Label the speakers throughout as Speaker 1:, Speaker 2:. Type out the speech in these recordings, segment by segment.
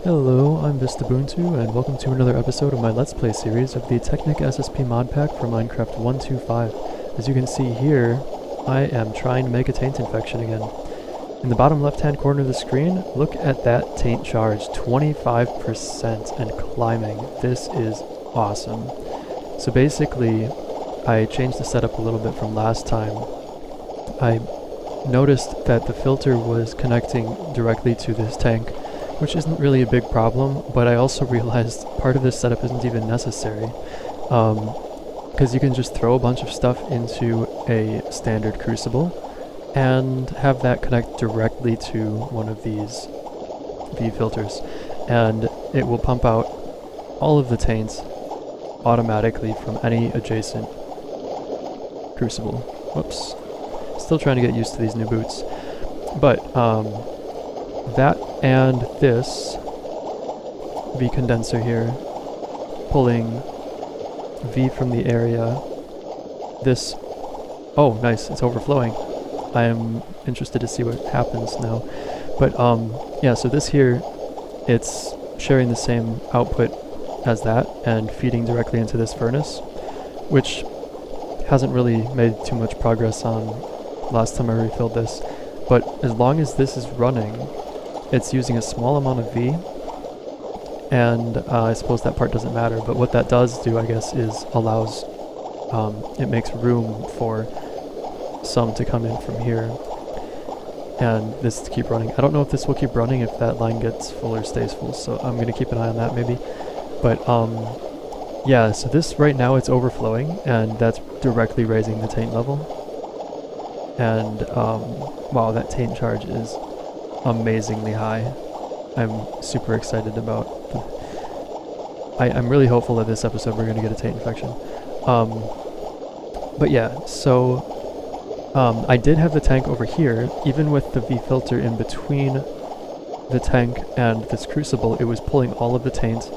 Speaker 1: Hello, I'm Vistabuntu, and welcome to another episode of my Let's Play series of the Technic SSP mod pack for Minecraft 1.2.5. As you can see here, I am trying to make a Taint infection again. In the bottom left-hand corner of the screen, look at that Taint charge, 25% and climbing. This is awesome. So basically, I changed the setup a little bit from last time. I noticed that the filter was connecting directly to this tank, which isn't really a big problem, but I also realized part of this setup isn't even necessary, because you can just throw a bunch of stuff into a standard crucible and have that connect directly to one of these V filters, and it will pump out all of the taints automatically from any adjacent crucible. Whoops. Still trying to get used to these new boots. But, that and this V condenser here, pulling V from the area. This, oh nice, it's overflowing. I am interested to see what happens now. But yeah, so this here, it's sharing the same output as that and feeding directly into this furnace, which hasn't really made too much progress on last time I refilled this. But as long as this is running, it's using a small amount of V, and I suppose that part doesn't matter, but what that does do, I guess, is allows, it makes room for some to come in from here, and this to keep running. I don't know if this will keep running if that line gets full or stays full, so I'm going to keep an eye on that maybe. But, yeah, so this right now it's overflowing, and that's directly raising the taint level. And, wow, that taint charge is amazingly high. I'm super excited about I'm really hopeful that this episode we're going to get a taint infection. But yeah, so I did have the tank over here. Even with the V filter in between the tank and this crucible, it was pulling all of the taint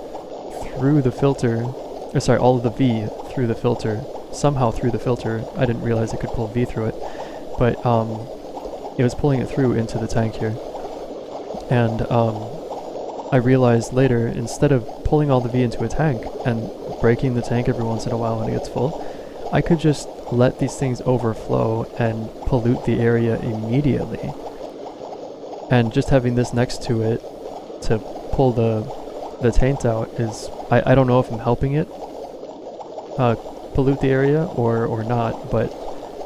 Speaker 1: through the filter, or sorry, all of the V through the filter, somehow through the filter. I didn't realize it could pull V through it, but it was pulling it through into the tank here. And I realized later, instead of pulling all the V into a tank and breaking the tank every once in a while when it gets full, I could just let these things overflow and pollute the area immediately. And just having this next to it to pull the taint out is, I don't know if I'm helping it pollute the area or not, but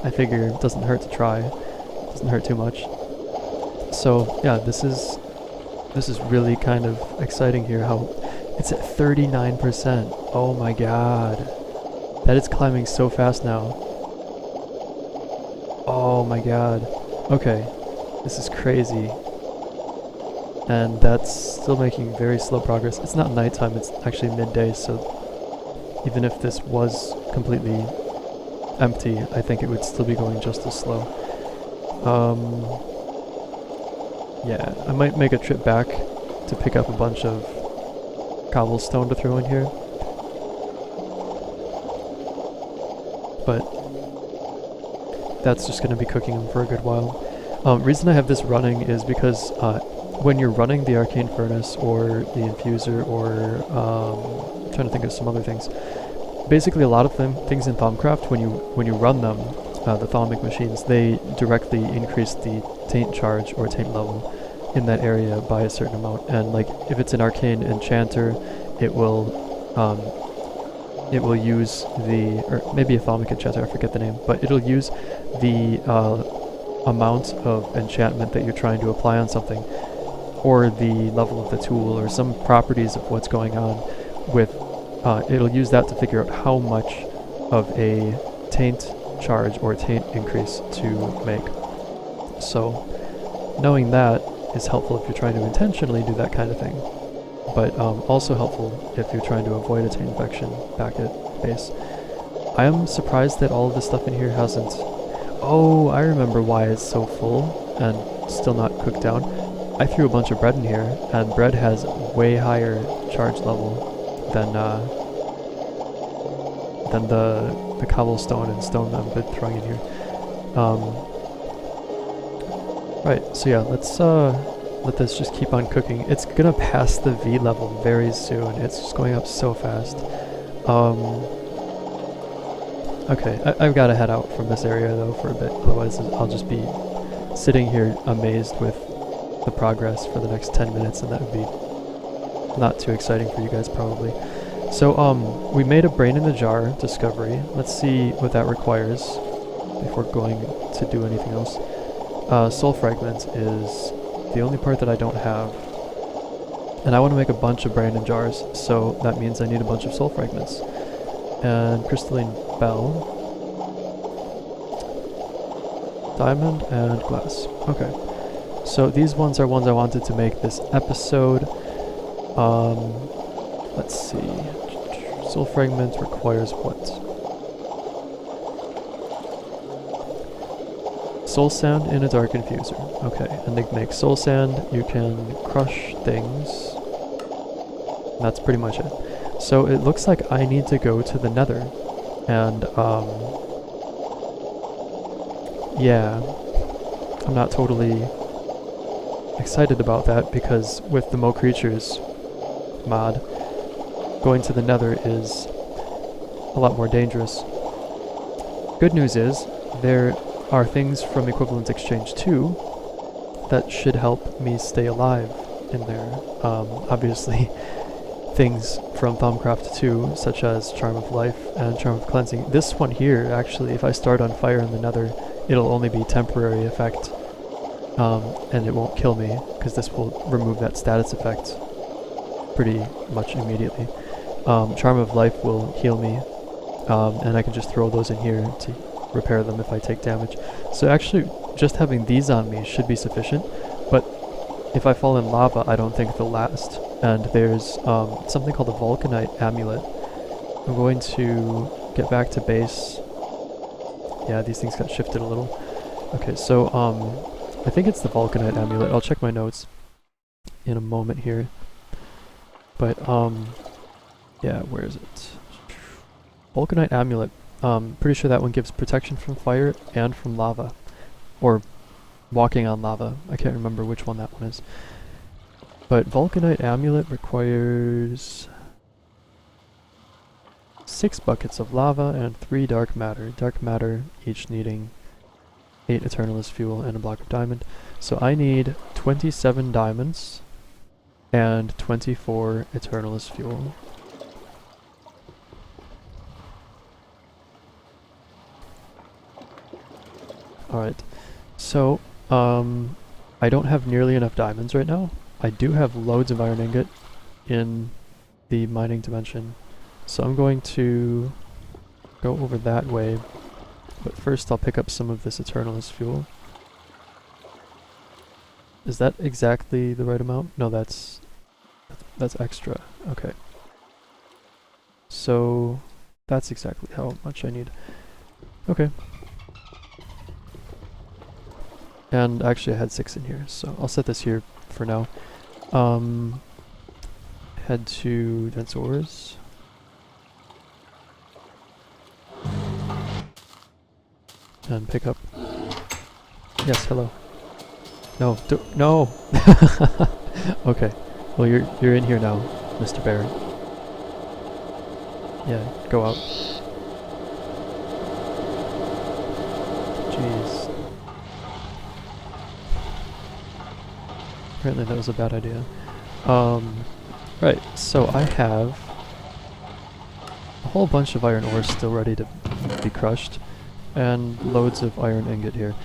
Speaker 1: I figure it doesn't hurt to try. It doesn't hurt too much. So yeah, this is really kind of exciting here, how it's at 39%. Oh my god. That is climbing so fast now. Oh my god. Okay. This is crazy. And that's still making very slow progress. It's not nighttime, it's actually midday, so even if this was completely empty, I think it would still be going just as slow. Yeah, I might make a trip back to pick up a bunch of cobblestone to throw in here. But that's just going to be cooking them for a good while. Reason I have this running is because when you're running the arcane furnace or the infuser or I'm trying to think of some other things. Basically a lot of things in Thaumcraft, when you run them, the Thaumic machines, they directly increase the taint charge or taint level in that area by a certain amount. And like if it's an arcane enchanter, it will use the, or maybe a Thaumic enchanter, I forget the name, but it'll use the amount of enchantment that you're trying to apply on something, or the level of the tool, or some properties of what's going on with, it'll use that to figure out how much of a taint charge or taint increase to make. So knowing that is helpful if you're trying to intentionally do that kind of thing, but also helpful if you're trying to avoid a taint infection back at base. I am surprised that all of this stuff in here hasn't... Oh, I remember why it's so full and still not cooked down. I threw a bunch of bread in here, and bread has way higher charge level than the cobblestone and stone that I've been throwing in here. Right, so yeah, let's let this just keep on cooking. It's gonna pass the V level very soon. It's just going up so fast. Okay, I've got to head out from this area though for a bit, otherwise I'll just be sitting here amazed with the progress for the next 10 minutes, and that would be not too exciting for you guys probably. So we made a brain in the jar discovery. Let's see what that requires if we're going to do anything else. Soul Fragment is the only part that I don't have, and I want to make a bunch of brain in jars, so that means I need a bunch of soul fragments. And crystalline bell, diamond, and glass. Okay, so these ones are ones I wanted to make this episode. Let's see. Soul fragment requires what? Soul sand in a dark infuser. Okay, and to make soul sand, you can crush things. That's pretty much it. So it looks like I need to go to the Nether, and yeah, I'm not totally excited about that because with the Mo Creatures mod, going to the Nether is a lot more dangerous. Good news is there are things from Equivalent Exchange 2 that should help me stay alive in there. Obviously things from Thaumcraft 2, such as Charm of Life and Charm of Cleansing. This one here, actually, if I start on fire in the Nether, it'll only be temporary effect, and it won't kill me, because this will remove that status effect pretty much immediately. Charm of Life will heal me, and I can just throw those in here to repair them if I take damage. So actually, just having these on me should be sufficient, but if I fall in lava, I don't think they'll last. And there's something called the Vulcanite Amulet. I'm going to get back to base. Yeah, these things got shifted a little. Okay, so I think it's the Vulcanite Amulet. I'll check my notes in a moment here. But yeah, where is it? Vulcanite Amulet. Pretty sure that one gives protection from fire and from lava. Or walking on lava. I can't remember which one that one is. But Vulcanite Amulet requires 6 buckets of lava and 3 dark matter. Dark matter each needing 8 Eternalist fuel and a block of diamond. So I need 27 diamonds and 24 Eternalist fuel. Alright, so I don't have nearly enough diamonds right now. I do have loads of iron ingot in the mining dimension, so I'm going to go over that way, but first I'll pick up some of this Eternalist fuel. Is that exactly the right amount? No, that's extra. Okay. So that's exactly how much I need. Okay. And actually I had 6 in here, so I'll set this here for now. Head to dense ores. And pick up. Yes, hello. No, no! Okay, well you're in here now, Mr. Bear. Yeah, go out. Jeez. Apparently that was a bad idea. Right, so I have a whole bunch of iron ore still ready to be crushed, and loads of iron ingot here.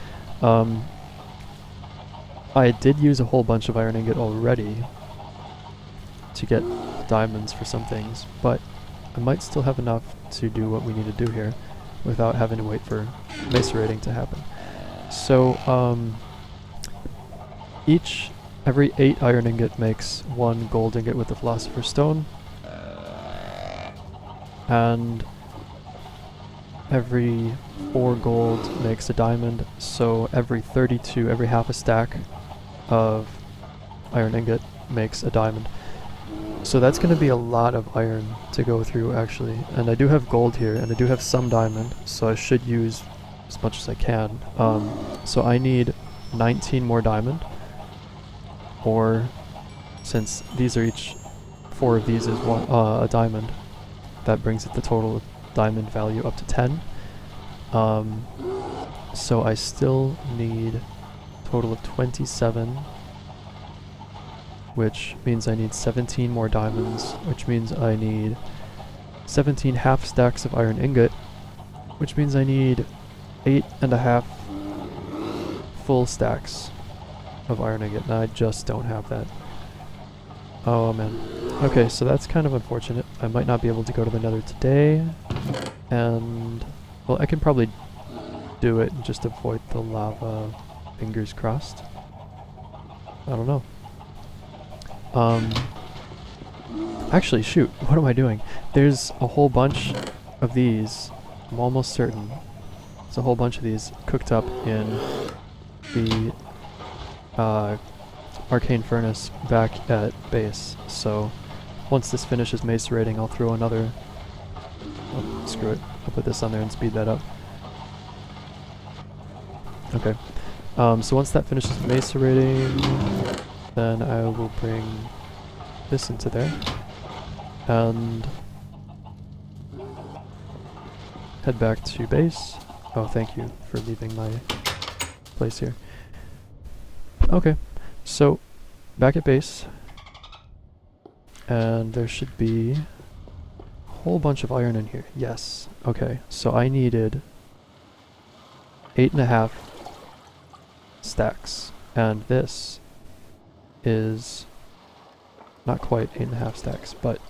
Speaker 1: I did use a whole bunch of iron ingot already to get diamonds for some things, but I might still have enough to do what we need to do here without having to wait for macerating to happen. So, every 8 iron ingot makes 1 gold ingot with the Philosopher's Stone, and every 4 gold makes a diamond, so every half a stack of iron ingot makes a diamond. So that's going to be a lot of iron to go through actually, and I do have gold here, and I do have some diamond, so I should use as much as I can. So I need 19 more diamond. or since these are each 4 of these is a diamond, that brings it the total diamond value up to 10. So I still need a total of 27, which means I need 17 more diamonds, which means I need 17 half stacks of iron ingot, which means I need 8.5 full stacks of iron ingot, and I just don't have that. Oh man. Okay, so that's kind of unfortunate. I might not be able to go to the Nether today, and well, I can probably do it and just avoid the lava, fingers crossed. I don't know. Actually, shoot, what am I doing? There's a whole bunch of these, I'm almost certain. There's a whole bunch of these cooked up in the arcane furnace back at base. So once this finishes macerating, I'll throw another... Oh, screw it. I'll put this on there and speed that up. Okay. So once that finishes macerating, then I will bring this into there and head back to base. Oh, thank you for leaving my place here. Okay, so back at base, and there should be a whole bunch of iron in here. Yes. Okay, so I needed 8.5 stacks, and this is not quite 8.5 stacks, but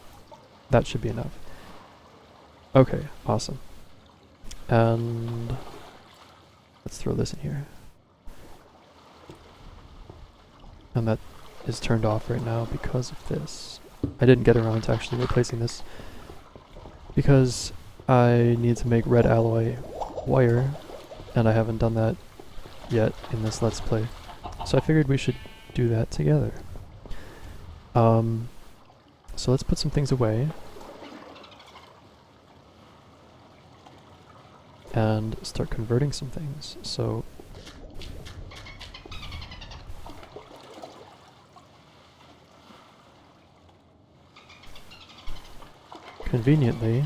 Speaker 1: that should be enough. Okay, awesome. And let's throw this in here. And that is turned off right now because of this. I didn't get around to actually replacing this because I need to make red alloy wire, and I haven't done that yet in this Let's Play. So I figured we should do that together. So let's put some things away and start converting some things. So conveniently,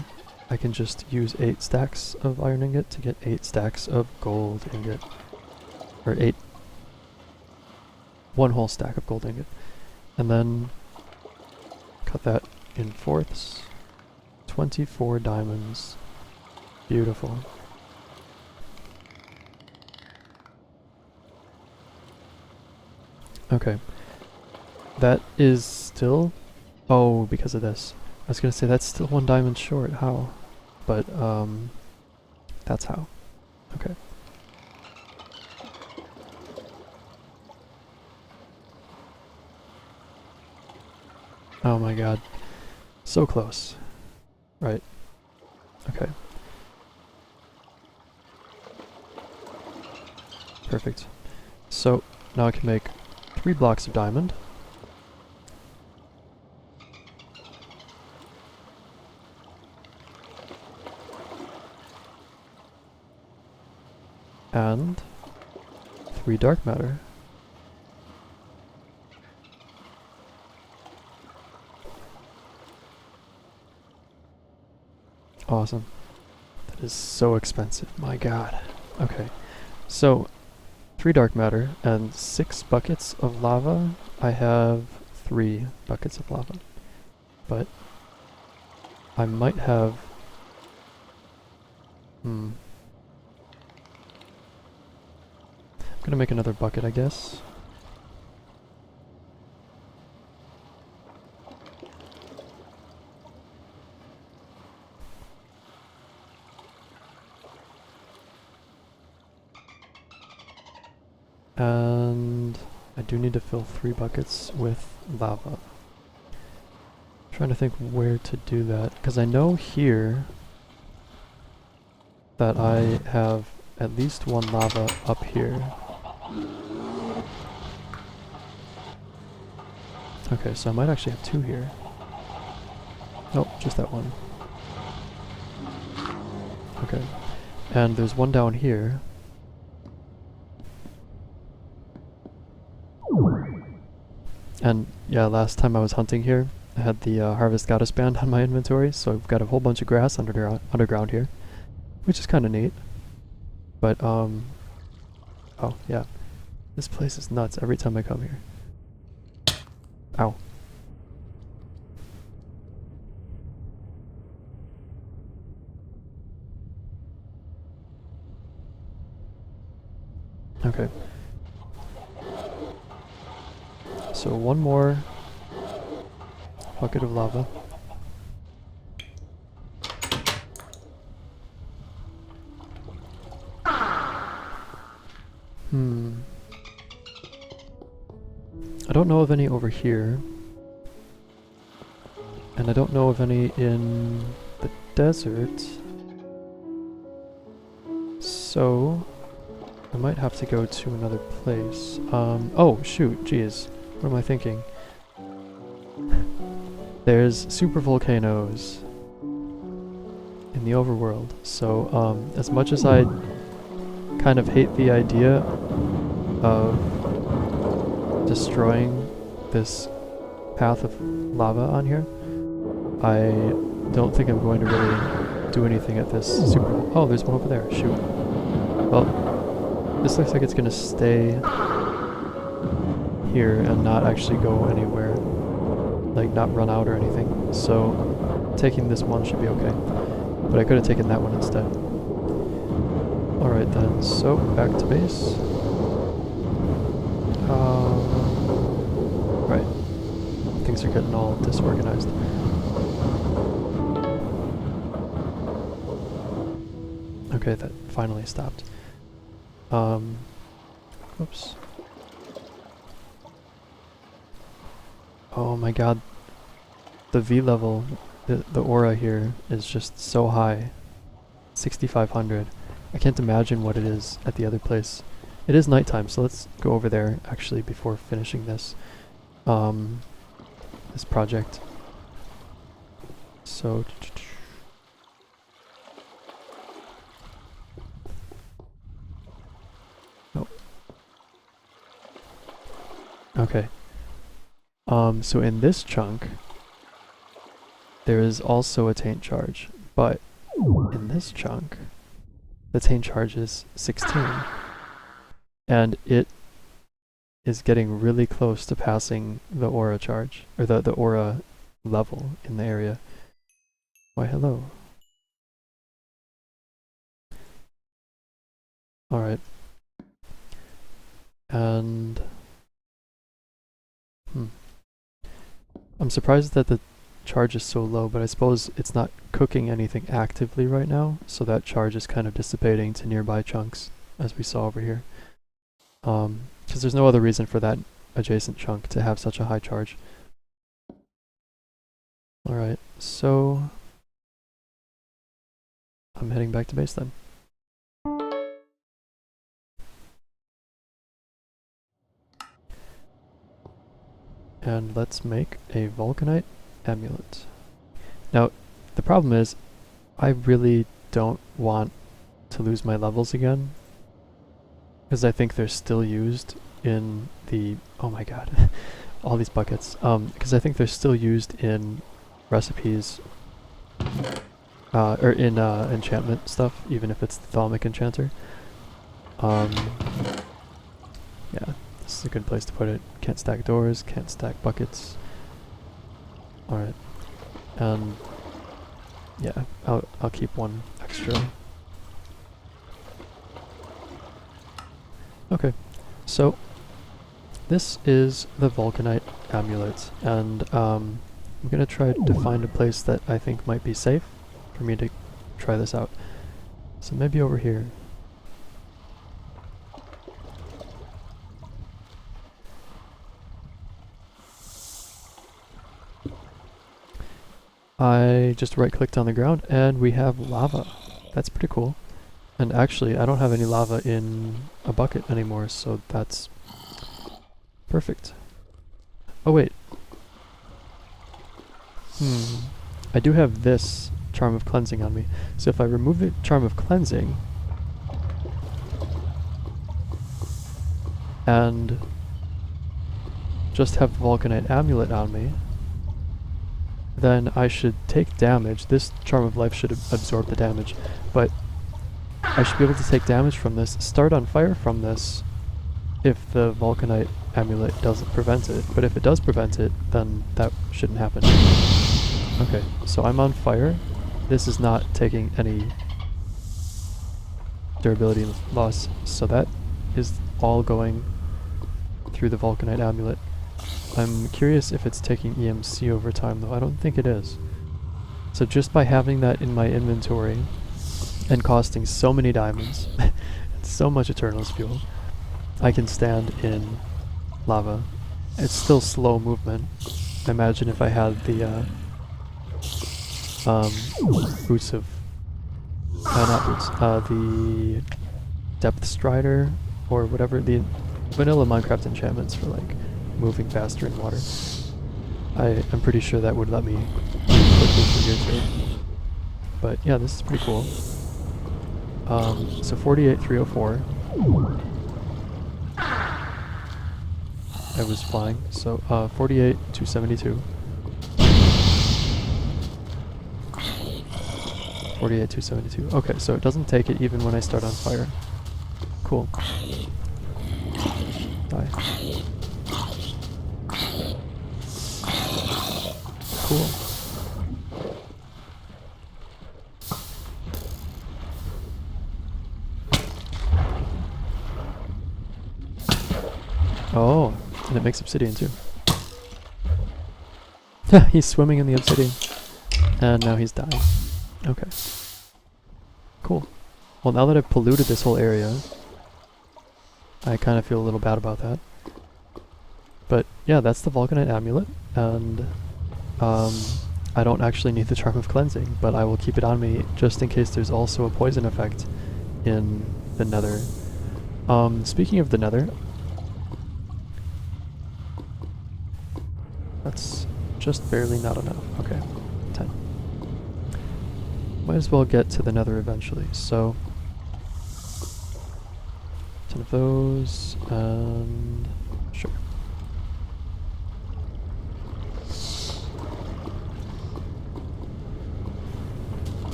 Speaker 1: I can just use 8 stacks of iron ingot to get 8 stacks of gold ingot. Or 1 whole stack of gold ingot. And then cut that in fourths. 24 diamonds. Beautiful. Okay. That is still... Oh, because of this. I was gonna say that's still 1 diamond short. How? But, that's how. Okay. Oh my god. So close. Right. Okay. Perfect. So, now I can make 3 blocks of diamond. And 3 dark matter. Awesome. That is so expensive, my god. Okay, so 3 dark matter and 6 buckets of lava. I have 3 buckets of lava, but I might have... I'm gonna make another bucket, I guess. And I do need to fill 3 buckets with lava. I'm trying to think where to do that, because I know here that I have at least 1 lava up here. Okay, so I might actually have 2 here. Nope, just that 1. Okay, and there's 1 down here. And yeah, last time I was hunting here, I had the Harvest Goddess band on my inventory, so I've got a whole bunch of grass underground here, which is kind of neat. But, oh yeah, this place is nuts every time I come here. Ow. Okay. So one more bucket of lava. I don't know of any over here. And I don't know of any in the desert. So I might have to go to another place. Oh shoot, geez. What am I thinking? There's super volcanoes in the overworld. So as much as I kind of hate the idea of destroying this path of lava on here, I don't think I'm going to really do anything at this super... Oh, there's one over there. Shoot. Well, this looks like it's going to stay here and not actually go anywhere. Like, not run out or anything. So, taking this one should be okay. But I could have taken that one instead. Alright then, so, back to base. Right. Things are getting all disorganized. Okay, that finally stopped. Oops. Oh my god. The V level, the aura here is just so high. 6,500. I can't imagine what it is at the other place. It is nighttime, so let's go over there actually before finishing this this project. So oh. Okay. So in this chunk there is also a taint charge, but in this chunk the taint charge is 16. And it is getting really close to passing the aura charge, or the aura level in the area. Why, hello. Alright. And... I'm surprised that the charge is so low, but I suppose it's not cooking anything actively right now, so that charge is kind of dissipating to nearby chunks, as we saw over here. Because there's no other reason for that adjacent chunk to have such a high charge. Alright, so I'm heading back to base then. And let's make a Vulcanite Amulet. Now, the problem is, I really don't want to lose my levels again, because I think they're still used in the... oh my god, all these buckets. Because I think they're still used in recipes, or in enchantment stuff, even if it's the Thalmic Enchanter. Yeah, this is a good place to put it. Can't stack doors, can't stack buckets. Alright, and yeah, I'll keep one extra. Okay, so this is the Vulcanite Amulet, and I'm gonna try to find a place that I think might be safe for me to try this out. So maybe over here. I just right-clicked on the ground and we have lava. That's pretty cool. And actually, I don't have any lava in a bucket anymore, so that's perfect. Oh wait. I do have this Charm of Cleansing on me. So if I remove the Charm of Cleansing and just have the Vulcanite Amulet on me, then I should take damage. This Charm of Life should absorb the damage, but I should be able to take damage from this, start on fire from this, if the Vulcanite Amulet doesn't prevent it. But if it does prevent it, then that shouldn't happen. Okay, so I'm on fire. This is not taking any durability loss, so that is all going through the Vulcanite Amulet. I'm curious if it's taking EMC over time, though. I don't think it is. So just by having that in my inventory and costing so many diamonds and so much Eternal's Fuel, I can stand in lava. It's still slow movement. Imagine if I had the boots of not boots, the Depth Strider or whatever, the vanilla Minecraft enchantments for like moving faster in water. I'm pretty sure that would let me move quickly through here too. But yeah, this is pretty cool. So 48,304. I was flying, so 48,272. 48,272. Okay, so it doesn't take it even when I start on fire. Cool. Die. Cool. Oh, and it makes obsidian too. He's swimming in the obsidian. And now he's dying. Okay. Cool. Well, now that I've polluted this whole area, I kind of feel a little bad about that. But yeah, that's the Vulcanite Amulet, and I don't actually need the Charm of Cleansing, but I will keep it on me just in case there's also a poison effect in the Nether. Speaking of the Nether, that's just barely not enough. Okay, 10. Might as well get to the Nether eventually, so 10 of those, and sure.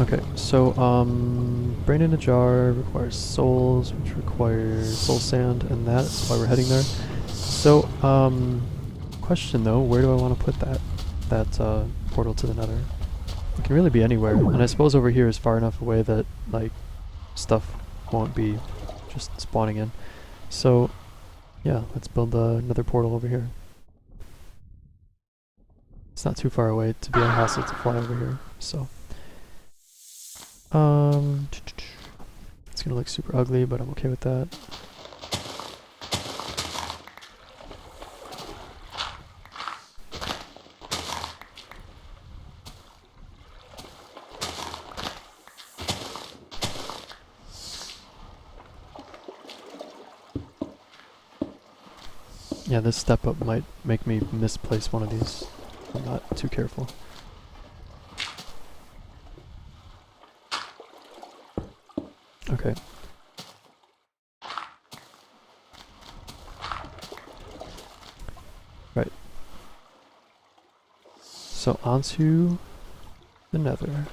Speaker 1: Okay, so Brain in a Jar requires souls, which requires soul sand, and that's why we're heading there. So, question though, where do I want to put that portal to the Nether? It can really be anywhere, and I suppose over here is far enough away that like stuff won't be just spawning in. So yeah, let's build another portal over here. It's not too far away to be a hassle to fly over here, so it's gonna look super ugly, but I'm okay with that. Yeah, this step up might make me misplace one of these. I'm not too careful. Okay. Right. So onto the Nether.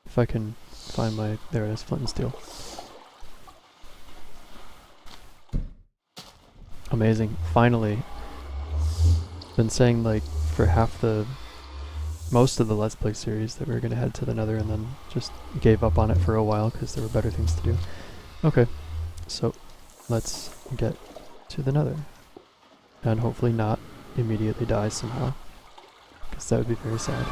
Speaker 1: If I can find my... there it is, flint and steel. Amazing. Finally. Been saying like for most of the Let's Play series that we were going to head to the Nether, and then just gave up on it for a while because there were better things to do. Okay, so let's get to the Nether. And hopefully not immediately die somehow, because that would be very sad.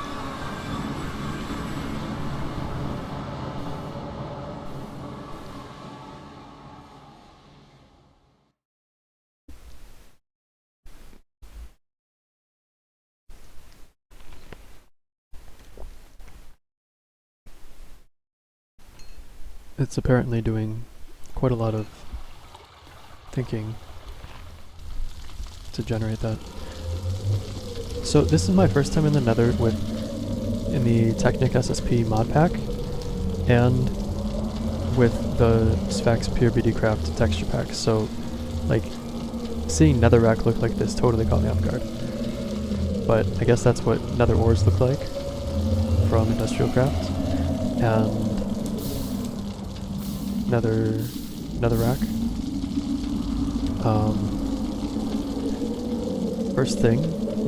Speaker 1: It's apparently doing quite a lot of thinking to generate that. So this is my first time in the Nether in the Technic SSP mod pack, and with the Sphax Pure BD Craft texture pack. So like seeing netherrack look like this totally caught me off guard. But I guess that's what nether ores look like from industrial craft. And netherrack. First thing,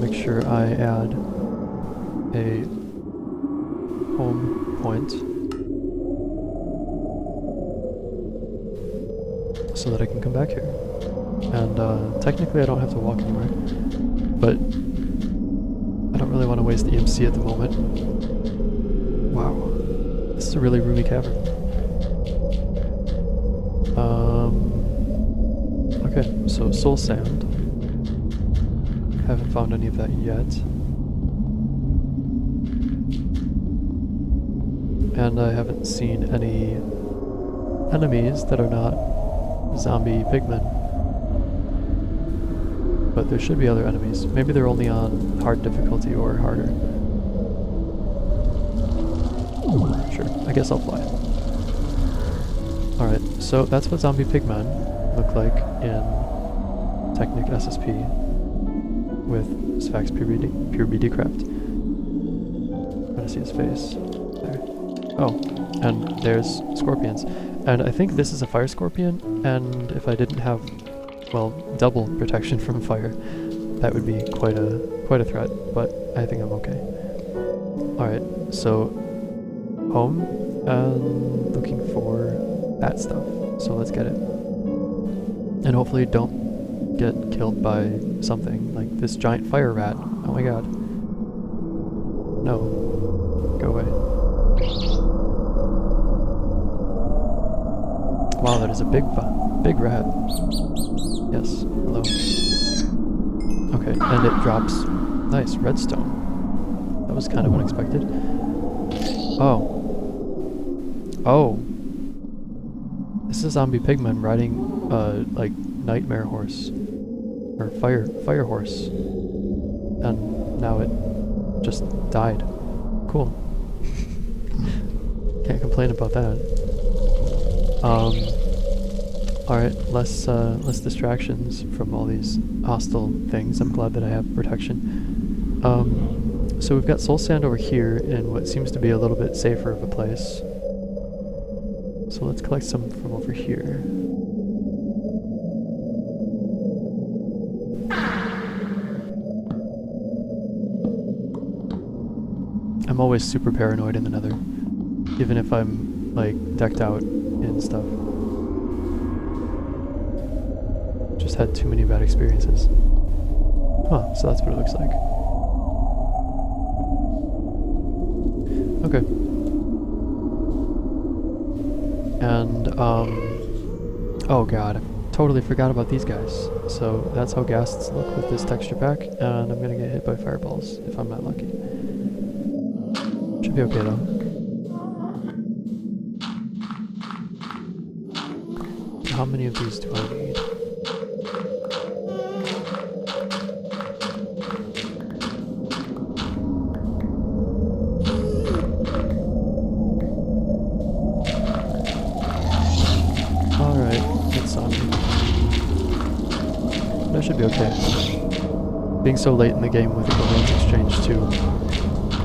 Speaker 1: make sure I add a home point so that I can come back here. And technically I don't have to walk anywhere, but I don't really want to waste the EMC at the moment. Wow, this is a really roomy cavern. Okay, so soul sand. Haven't found any of that yet. And I haven't seen any enemies that are not zombie pigmen. But there should be other enemies. Maybe they're only on hard difficulty or harder. Sure, I guess I'll fly. Alright, so that's what zombie pigmen look like in Technic SSP with Sphax Pure BD Craft. I'm gonna see his face. There. Oh, and there's scorpions. And I think this is a fire scorpion, and if I didn't have, well, double protection from fire, that would be quite a threat, but I think I'm okay. Alright, so home, and looking for that stuff, so let's get it. And hopefully don't get killed by something, like this giant fire rat. Oh my god. No. Go away. Wow, that is a big rat. Yes, hello. Okay, and it drops nice redstone. That was kind of unexpected. Oh. Oh. This is a zombie pigman riding like nightmare horse. Or fire horse. And now it just died. Cool. Can't complain about that. Alright, less distractions from all these hostile things. I'm glad that I have protection. So we've got soul sand over here in what seems to be a little bit safer of a place. So let's collect some from over here. I'm always super paranoid in the Nether, even if I'm like decked out in stuff. Just had too many bad experiences. Huh, so that's what it looks like. Okay. And, oh god, I totally forgot about these guys. So that's how ghasts look with this texture pack, and I'm gonna get hit by fireballs if I'm not lucky. Should be okay though. How many of these do I need? That should be okay. Being so late in the game with a Covalent Exchange to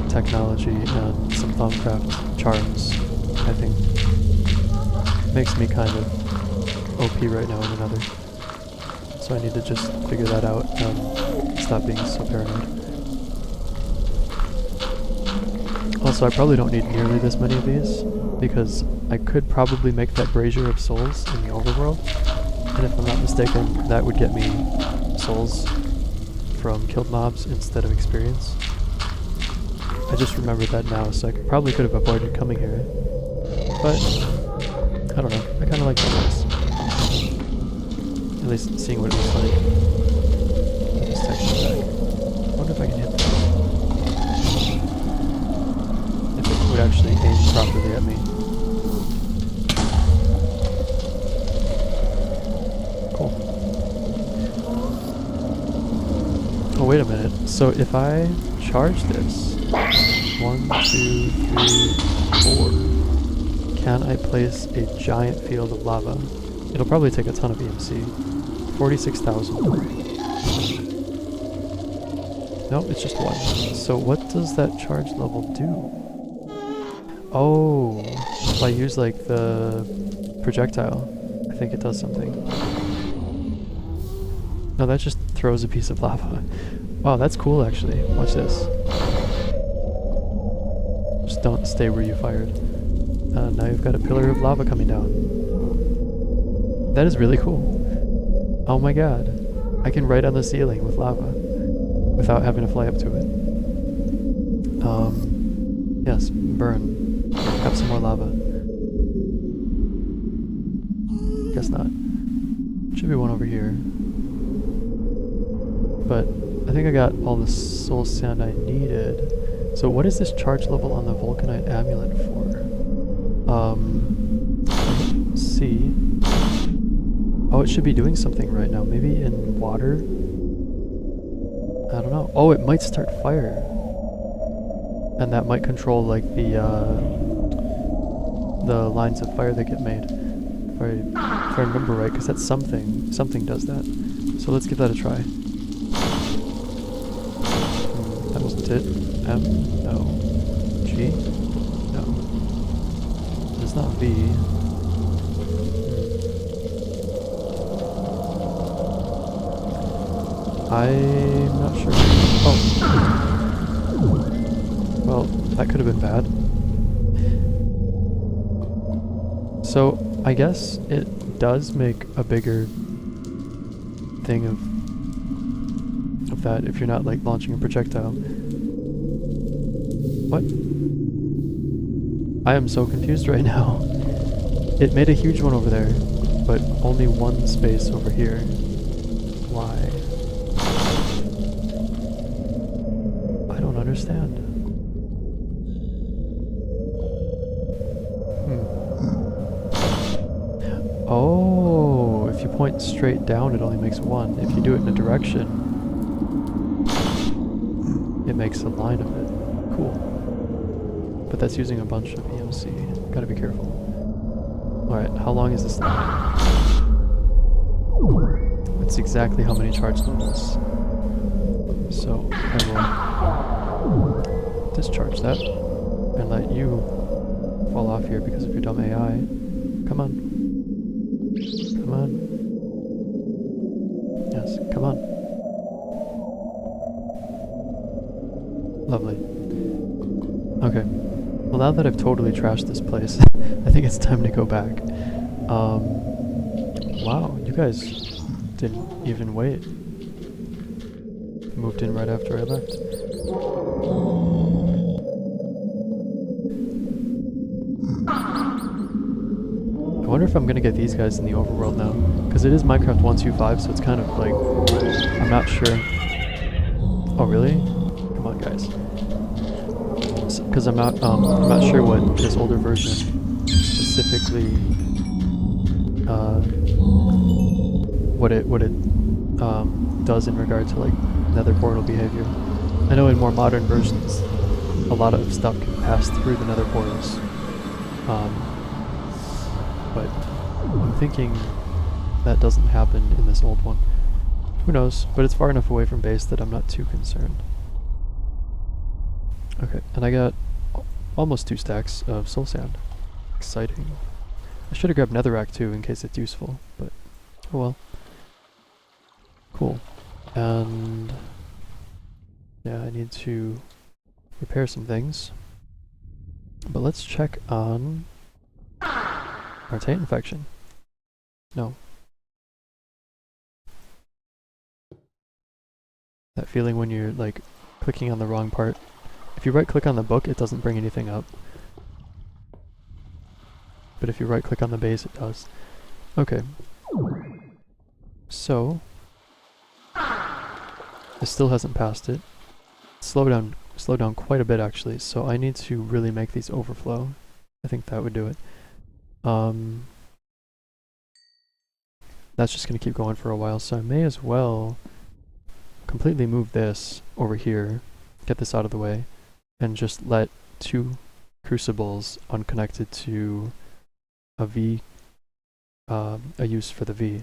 Speaker 1: technology and some Thaumcraft charms, I think, makes me kind of OP right now in the Nether. So I need to just figure that out and stop being so paranoid. Also, I probably don't need nearly this many of these, because I could probably make that Brazier of Souls in the overworld. And if I'm not mistaken, that would get me souls from killed mobs instead of experience. I just remembered that now, so I probably could have avoided coming here. But, I don't know, I kind of like that place. At least seeing what it looks like. This texture pack. I wonder if I can hit this. If it would actually aim properly at me. Oh, wait a minute. So if I charge this, 1, 2, 3, 4, can I place a giant field of lava? It'll probably take a ton of EMC. 46,000. Nope, it's just 1. So what does that charge level do? Oh, if I use like the projectile, I think it does something. No, that just throws a piece of lava. Wow, that's cool actually. Watch this. Just don't stay where you fired. Now you've got a pillar of lava coming down. That is really cool. Oh my god. I can write on the ceiling with lava without having to fly up to it. Yes, burn. Have some more lava. Guess not. Should be one over here. But I think I got all the soul sand I needed. So what is this charge level on the Vulcanite Amulet for? Let's see. Oh, it should be doing something right now. Maybe in water? I don't know. Oh, it might start fire. And that might control like the lines of fire that get made. If I remember right, because that's something. Something does that. So let's give that a try. That wasn't it. M? No. G? No. It's not V. I'm not sure. Oh. Well, that could have been bad. So, I guess it does make a bigger thing of that if you're not like launching a projectile. What? I am so confused right now. It made a huge one over there, but only one space over here. Why? I don't understand. Oh, if you point straight down, it only makes 1. If you do it in a direction, it makes a line of it. Cool. But that's using a bunch of EMC. Gotta be careful. Alright, how long is this line? That's exactly how many charge levels. So, I will discharge that and let you fall off here because of your dumb AI. Come on. Come on. Yes, come on. Lovely. Okay. Well, now that I've totally trashed this place, I think it's time to go back. Wow, you guys didn't even wait. Moved in right after I left. I wonder if I'm gonna get these guys in the overworld now, because it is Minecraft 1.2.5, so it's kind of like, I'm not sure. Oh really? Come on guys. Because I'm not sure what this older version specifically, what it does in regard to like Nether portal behavior. I know in more modern versions, a lot of stuff can pass through the Nether portals. But I'm thinking that doesn't happen in this old one. Who knows, but it's far enough away from base that I'm not too concerned. Okay, and I got almost 2 stacks of soul sand. Exciting. I should have grabbed netherrack too in case it's useful, but oh well. Cool. And yeah, I need to repair some things. But let's check on our taint infection. No. That feeling when you're like clicking on the wrong part. If you right click on the book, it doesn't bring anything up. But if you right click on the base, it does. Okay. So this still hasn't passed it. Slow down quite a bit actually, so I need to really make these overflow. I think that would do it. That's just gonna keep going for a while, so I may as well completely move this over here, get this out of the way, and just let 2 crucibles unconnected to a V, a use for the V.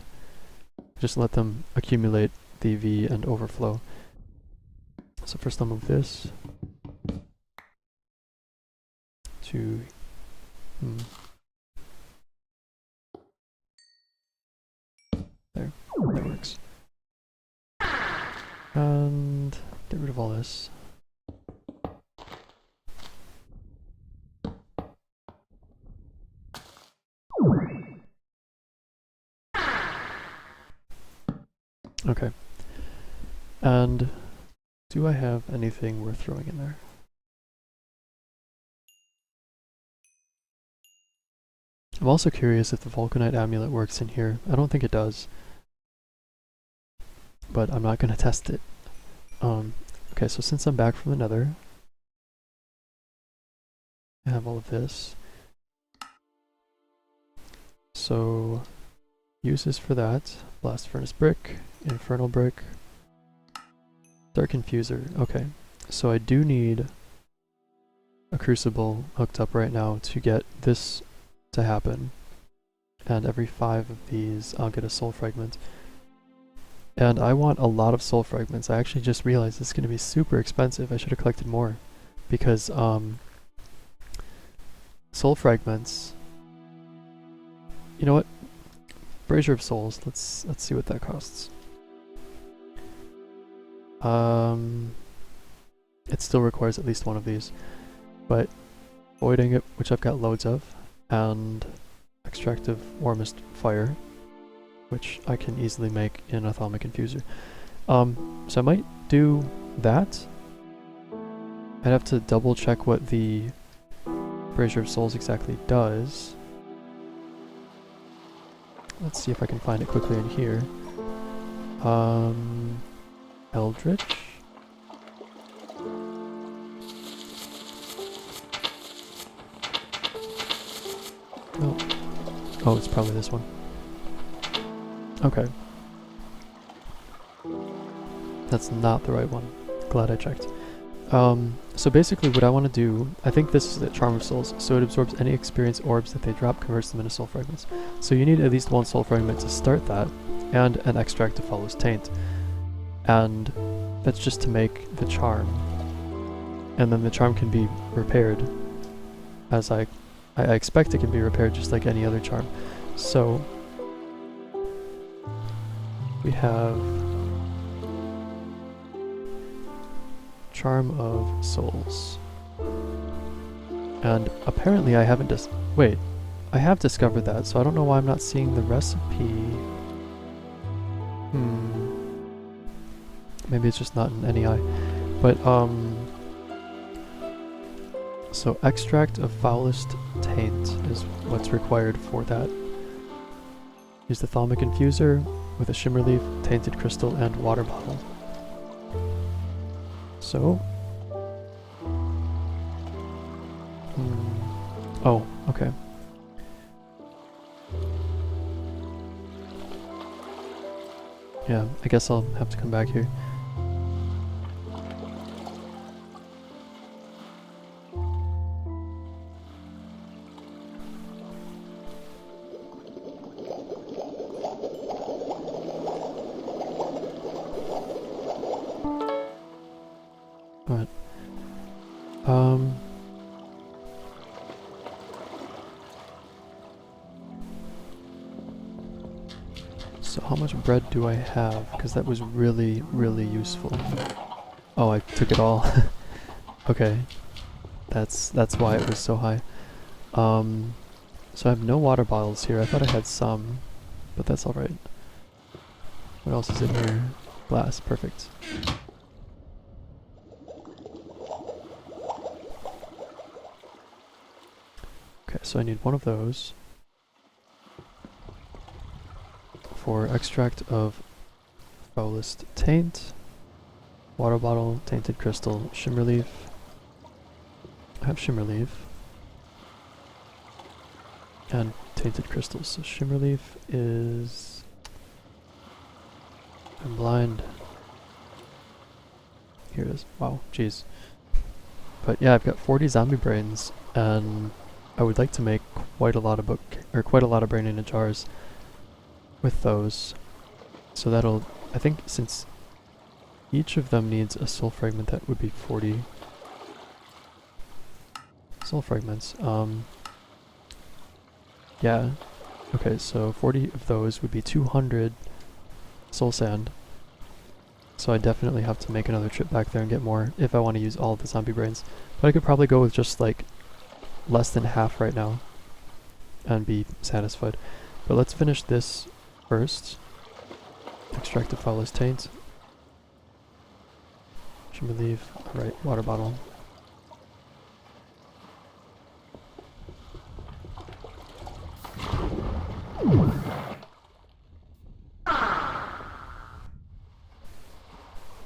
Speaker 1: Just let them accumulate the V and overflow. So first I'll move this to there. That works. And get rid of all this. Okay. And do I have anything worth throwing in there? I'm also curious if the Vulcanite Amulet works in here. I don't think it does, but I'm not going to test it. Okay, so since I'm back from the Nether, I have all of this. So, uses for that: Blast Furnace Brick, Infernal Brick, Dark Infuser. Okay, so I do need a Crucible hooked up right now to get this to happen. And every 5 of these, I'll get a Soul Fragment. And I want a lot of Soul Fragments. I actually just realized it's going to be super expensive. I should have collected more. Because, Soul Fragments... You know what? Brazier of Souls. Let's see what that costs. It still requires at least one of these. But Voiding it, which I've got loads of, and Extractive Warmest Fire, which I can easily make in a Thalmic Infuser. So I might do that. I'd have to double check what the Brazier of Souls exactly does. Let's see if I can find it quickly in here. Eldritch? Oh, it's probably this one. Okay. That's not the right one. Glad I checked. So basically what I want to do, I think this is the Charm of Souls, so it absorbs any experience orbs that they drop, converts them into soul fragments. So you need at least 1 soul fragment to start that, and an extract to follows Taint. And that's just to make the charm. And then the charm can be repaired, as I expect it can be repaired just like any other charm. So we have Charm of Souls. And apparently I haven't wait, I have discovered that, so I don't know why I'm not seeing the recipe. Maybe it's just not in NEI. But so extract of foulest taint is what's required for that. Use the Thalmic Infuser with a shimmer leaf, tainted crystal, and water bottle. So, oh, okay. Yeah, I guess I'll have to come back here. Alright. So how much bread do I have? Because that was really, really useful. Oh, I took it all. Okay. That's why it was so high. So I have no water bottles here. I thought I had some, but that's alright. What else is in here? Glass, perfect. Okay, so I need one of those for extract of foulest taint, water bottle, tainted crystal, shimmer leaf. I have shimmer leaf and tainted crystals. So shimmer leaf is... I'm blind. Here it is. Wow, jeez. But yeah, I've got 40 zombie brains, and I would like to make quite a lot of brain in jars with those. So that'll, I think since each of them needs a soul fragment, that would be 40 soul fragments. Yeah. Okay, so 40 of those would be 200 soul sand. So I definitely have to make another trip back there and get more if I want to use all of the zombie brains. But I could probably go with just like less than half right now and be satisfied. But let's finish this first. Extract the foulest taint. Should we leave? Alright, water bottle.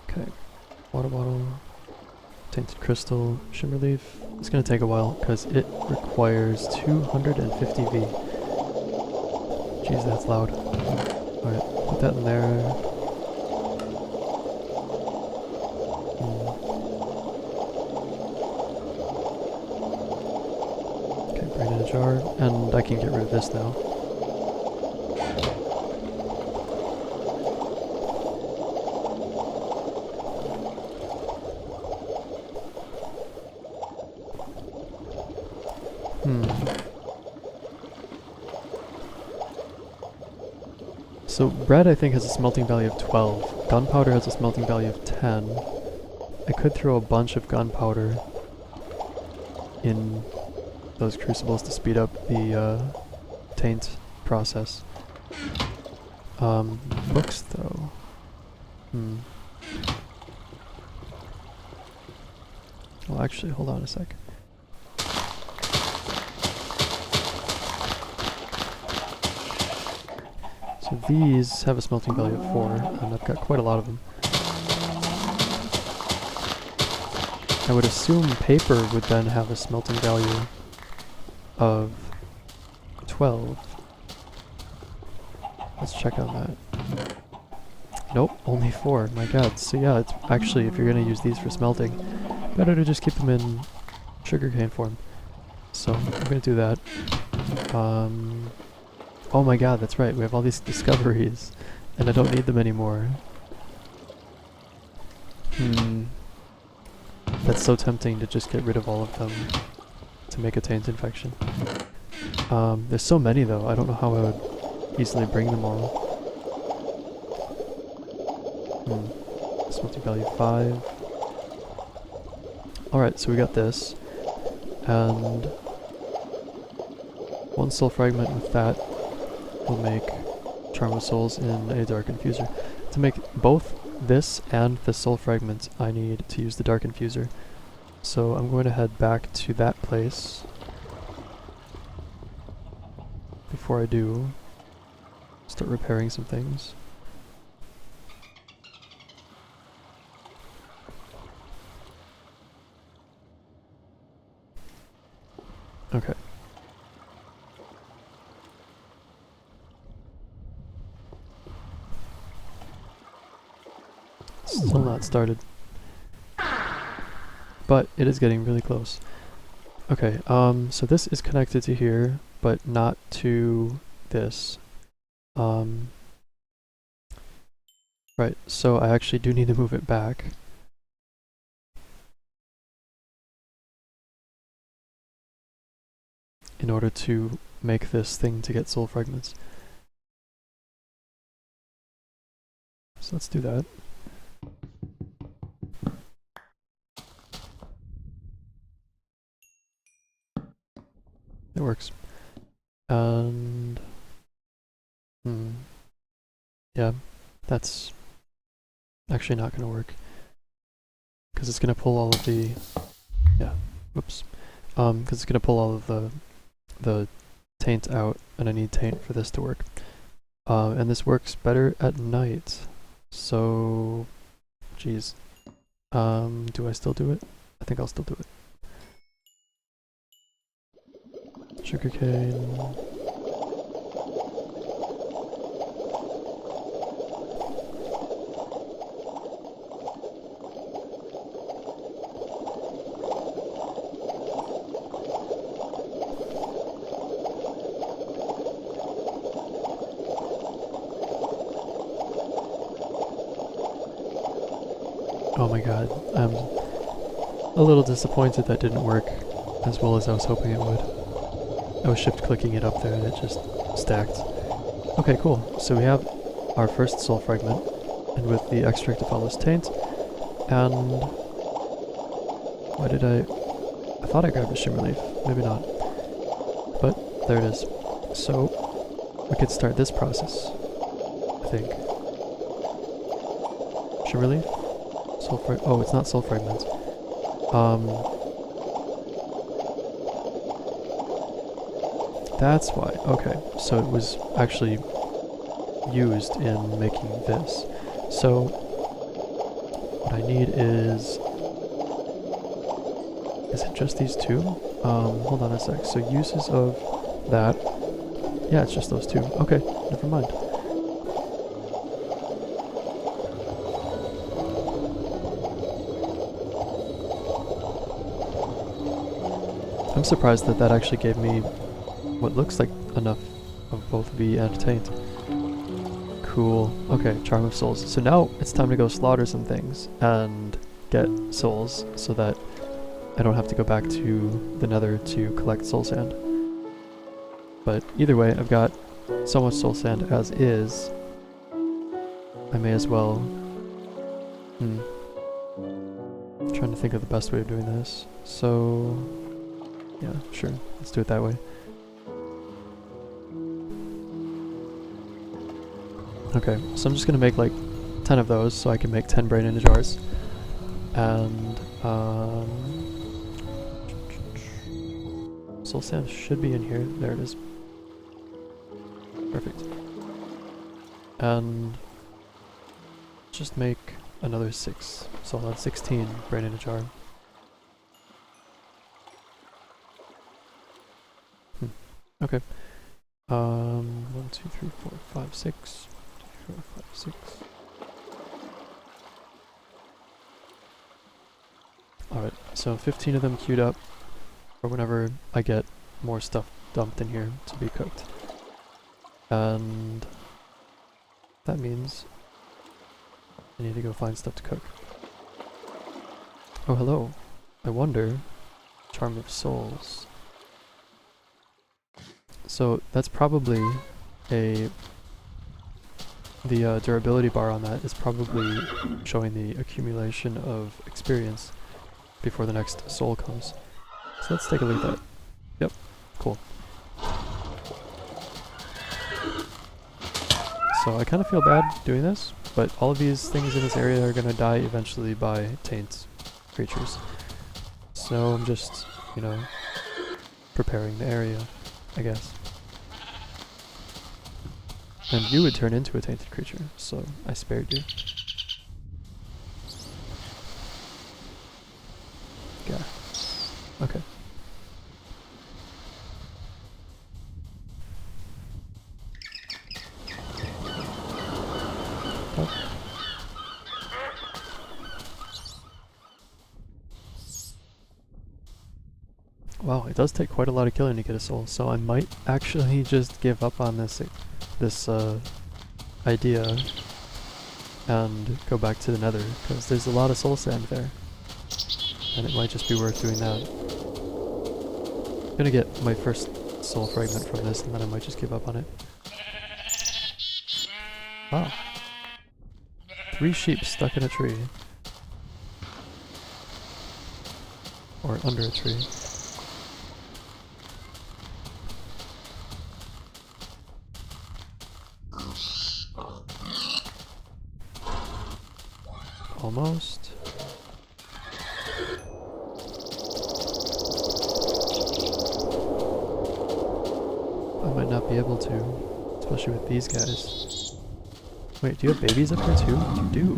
Speaker 1: Okay, water bottle, tainted crystal, shimmer leaf. It's gonna take a while because it requires 250 V. Jeez, that's loud. Alright, put that in there. Okay, bring it in a jar, and I can get rid of this now. So bread I think has a smelting value of 12. Gunpowder has a smelting value of 10. I could throw a bunch of gunpowder in those crucibles to speed up the taint process. Books though. Well actually, hold on a sec. So these have a smelting value of 4, and I've got quite a lot of them. I would assume paper would then have a smelting value of 12. Let's check on that. Nope, only 4, my god. So yeah, it's actually, if you're going to use these for smelting, better to just keep them in sugarcane form. So I'm going to do that. Oh my god, that's right, we have all these discoveries, and I don't need them anymore. That's so tempting to just get rid of all of them to make a taint infection. There's so many though, I don't know how I would easily bring them all. Smelting value 5. Alright, so we got this, and 1 soul fragment with that will make Charm of Souls in a Dark Infuser. To make both this and the soul fragment, I need to use the Dark Infuser. So I'm going to head back to that place. Before I do, start repairing some things. Okay. Still not started. But it is getting really close. Okay, so this is connected to here, but not to this. Right, so I actually do need to move it back. In order to make this thing to get soul fragments. So let's do that. It works. And yeah, that's actually not going to work because it's going to pull all of the because it's going to pull all of the taint out, and I need taint for this to work. And this works better at night. So, geez, do I still do it? I think I'll still do it. Sugarcane. Oh my god, I'm a little disappointed that didn't work as well as I was hoping it would. I was shift clicking it up there and it just stacked. Okay, cool. So we have our first soul fragment, and with the extract of follows Taint, and why did I thought I grabbed a shimmer leaf, maybe not. But there it is. So we could start this process, I think. Shimmer leaf? Oh, it's not soul fragments. That's why. Okay, so it was actually used in making this. So what I need is it just these two? Hold on a sec. So uses of that. Yeah, it's just those two. Okay, never mind. I'm surprised that that actually gave me what looks like enough of both V and Taint. Cool. Okay, Charm of Souls. So now it's time to go slaughter some things and get souls so that I don't have to go back to the Nether to collect soul sand. But either way, I've got so much soul sand as is. I may as well... I'm trying to think of the best way of doing this. So... yeah, sure. Let's do it that way. Okay, so I'm just gonna make like 10 of those so I can make 10 brain into jars. And soul sand should be in here. There it is. Perfect. And just make another 6. So I'll have 16 brain in a jar. Okay. 1, 2, 3, 4, 5, 6. 2, 4, 5, 6. Alright, so 15 of them queued up for whenever I get more stuff dumped in here to be cooked. And that means I need to go find stuff to cook. Oh, hello. I wonder, Charm of Souls. So that's probably the durability bar on that is probably showing the accumulation of experience before the next soul comes. So let's take a look at that. Yep, cool. So I kind of feel bad doing this, but all of these things in this area are going to die eventually by Taint creatures. So I'm just, you know, preparing the area, I guess. And you would turn into a tainted creature, so I spared you. Yeah. Okay. Oh. Wow, it does take quite a lot of killing to get a soul, so I might actually just give up on this idea and go back to the Nether, because there's a lot of soul sand there, and it might just be worth doing that. I'm gonna get my first soul fragment from this, and then I might just give up on it. Wow. 3 sheep stuck in a tree. Or under a tree. Almost. I might not be able to, especially with these guys. Wait, do you have babies up here too? You do.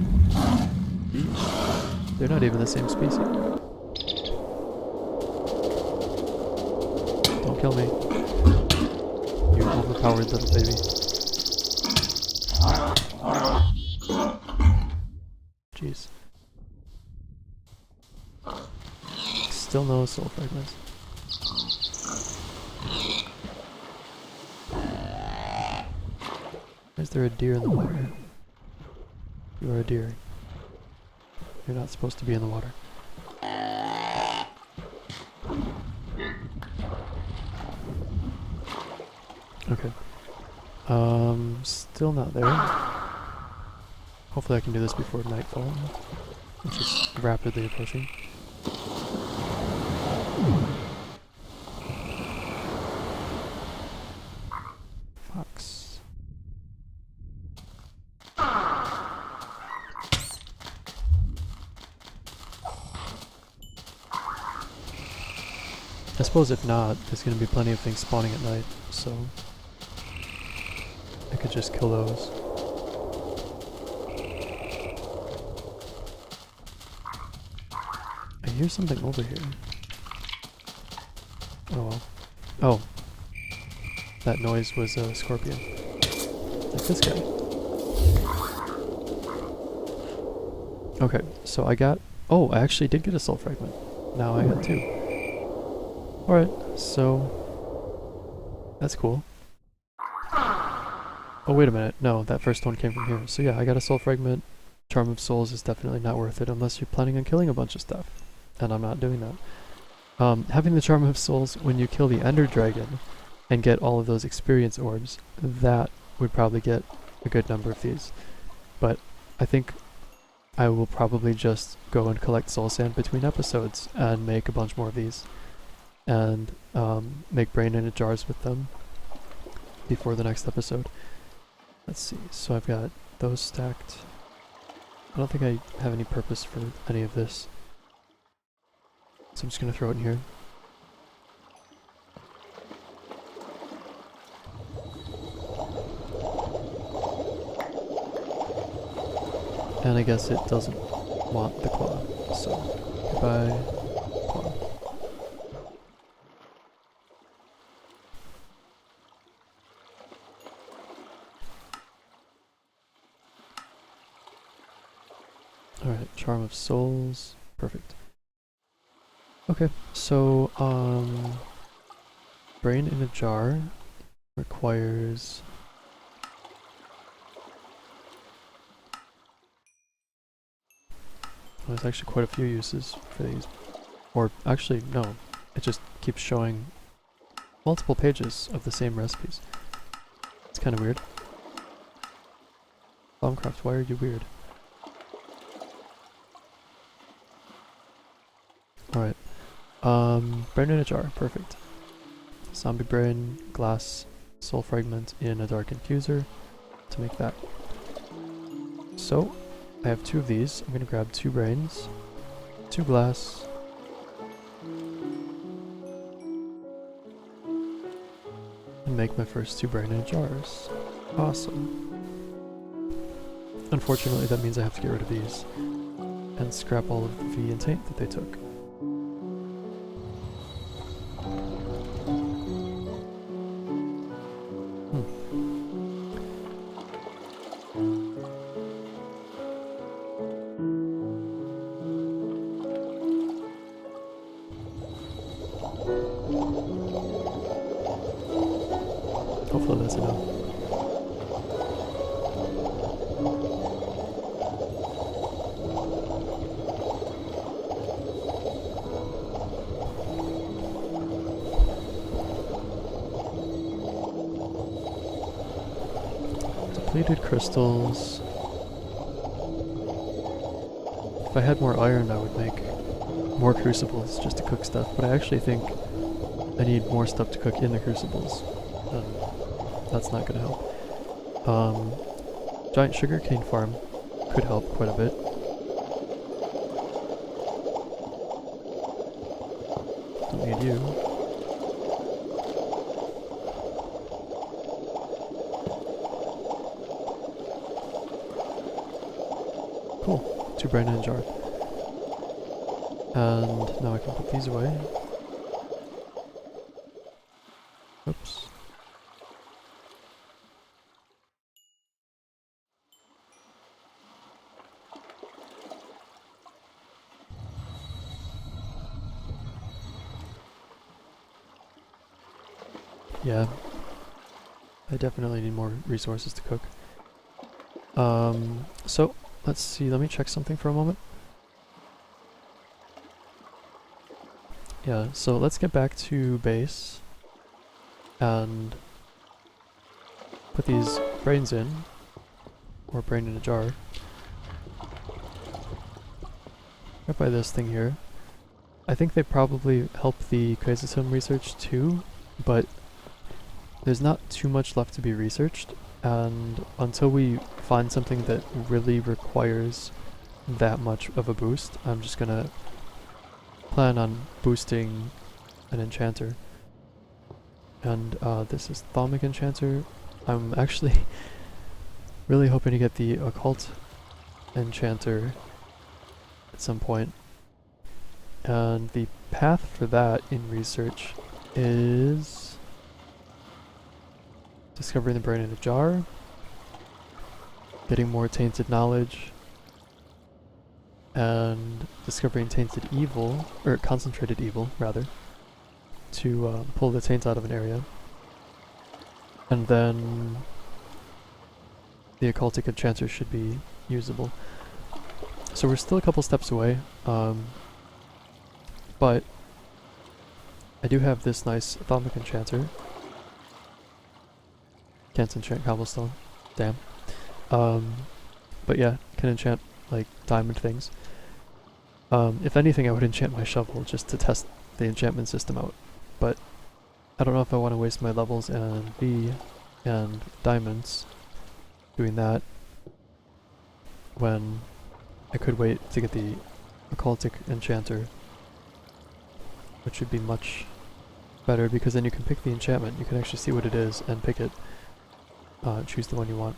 Speaker 1: Jeez. They're not even the same species. Don't kill me. You overpowered little baby. Jeez. Still no soul fragments. Is there a deer in the water? You are a deer. You're not supposed to be in the water. Okay. Still not there. Hopefully I can do this before nightfall, which is rapidly approaching. Fox. I suppose if not, there's going to be plenty of things spawning at night, so I could just kill those. I hear something over here. Oh well. Oh. That noise was a scorpion. Like this guy. Okay, so I got... Oh, I actually did get a soul fragment. Now I got 2. Alright, so... That's cool. Oh, wait a minute. No, that first one came from here. So yeah, I got a soul fragment. Charm of Souls is definitely not worth it unless you're planning on killing a bunch of stuff. And I'm not doing that. Having the Charm of Souls when you kill the Ender Dragon and get all of those experience orbs, that would probably get a good number of these. But I think I will probably just go and collect soul sand between episodes and make a bunch more of these. And make brain in jars with them before the next episode. Let's see, so I've got those stacked. I don't think I have any purpose for any of this. So I'm just going to throw it in here. And I guess it doesn't want the claw, so goodbye, claw. Alright, Charm of Souls, perfect. Okay, so, brain in a jar requires... Well, there's actually quite a few uses for these. Or, actually, no. It just keeps showing multiple pages of the same recipes. It's kind of weird. Thaumcraft, why are you weird? Alright. Brain in a jar, perfect. Zombie brain, glass, soul fragment in a dark infuser to make that. So, I have 2 of these. I'm gonna grab 2 brains, 2 glass, and make my first 2 brain in jars. Awesome. Unfortunately, that means I have to get rid of these and scrap all of the V and Taint that they took. Hopefully that's enough. Depleted crystals. If I had more iron, I would make more crucibles just to cook stuff, but I actually think I need more stuff to cook in the crucibles. That's not going to help. Giant sugarcane farm could help quite a bit. Don't need you. Cool. 2 brain in a jar. And now I can put these away. Oops. Yeah, I definitely need more resources to cook. So, let's see, let me check something for a moment. Yeah, so let's get back to base and put these brains in, or brain in a jar. Right by this thing here. I think they probably help the Chrysosome research too, but there's not too much left to be researched, and until we find something that really requires that much of a boost, I'm just gonna plan on boosting an enchanter. And this is Thaumic Enchanter. I'm actually really hoping to get the Occult Enchanter at some point. And the path for that in research is discovering the brain in a jar, getting more tainted knowledge, and discovering tainted evil, or concentrated evil rather, to pull the taint out of an area. And then the occultic enchanter should be usable. So we're still a couple steps away, but I do have this nice Thaumic enchanter. Can't enchant cobblestone, damn. But yeah, can enchant like diamond things. If anything, I would enchant my shovel just to test the enchantment system out, but I don't know if I want to waste my levels and B and diamonds doing that when I could wait to get the occultic enchanter, which would be much better because then you can pick the enchantment, you can actually see what it is and pick it, choose the one you want.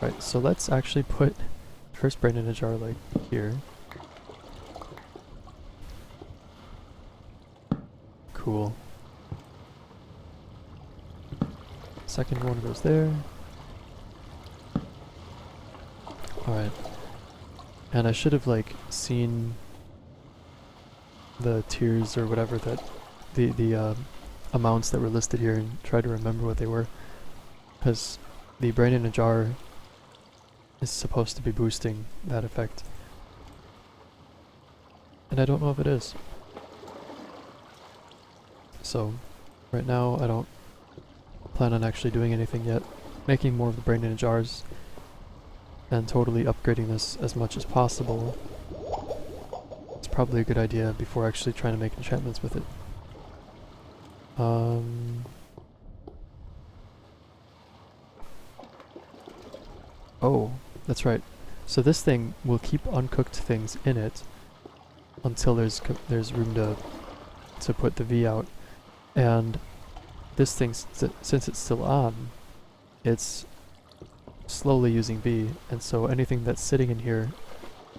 Speaker 1: Right, so let's actually put first brain in a jar like here. Cool. Second one goes there. Alright. And I should have like seen the tiers or whatever that the amounts that were listed here and try to remember what they were, because the brain in a jar is supposed to be boosting that effect, and I don't know if it is. So right now I don't plan on actually doing anything yet, making more of the brain in jars and totally upgrading this as much as possible. It's probably a good idea before actually trying to make enchantments with it. Oh, that's right. So this thing will keep uncooked things in it until there's room to put the V out, and this thing, since it's still on, it's slowly using V, and so anything that's sitting in here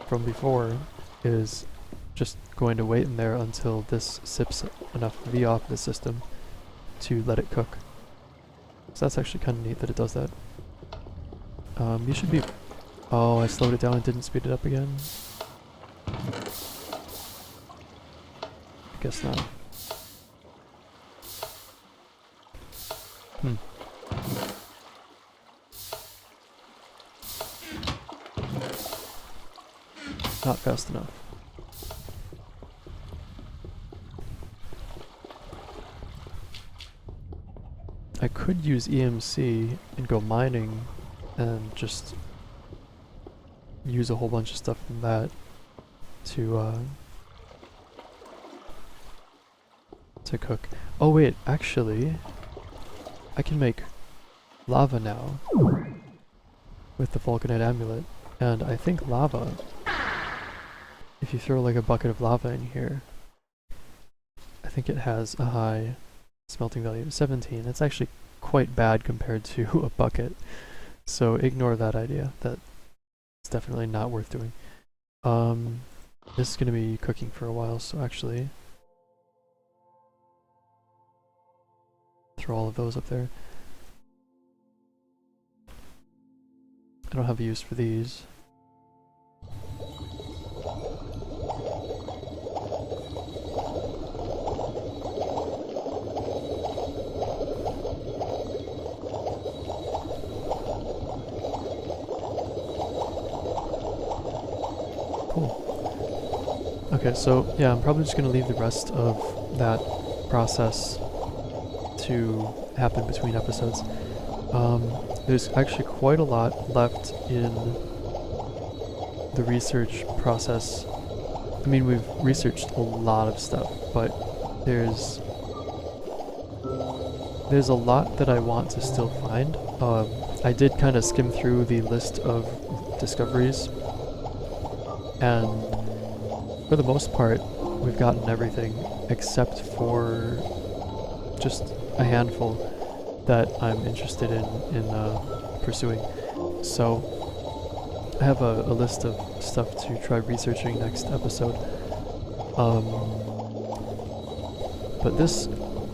Speaker 1: from before is just going to wait in there until this sips enough V off the system to let it cook. So that's actually kind of neat that it does that. You should be... Oh, I slowed it down and didn't speed it up again. I guess not. Not fast enough. I could use EMC and go mining and just use a whole bunch of stuff from that to cook. Oh wait, actually, I can make lava now with the Vulcanite Amulet, and I think lava, if you throw like a bucket of lava in here, I think it has a high smelting value of 17. It's actually quite bad compared to a bucket, so ignore that idea. That's definitely not worth doing. This is going to be cooking for a while, so actually throw all of those up there. I don't have a use for these. Okay, so yeah, I'm probably just going to leave the rest of that process to happen between episodes. There's actually quite a lot left in the research process. I mean, we've researched a lot of stuff, but there's a lot that I want to still find. I did kind of skim through the list of discoveries, and for the most part, we've gotten everything except for just a handful that I'm interested in pursuing. So I have a list of stuff to try researching next episode. But this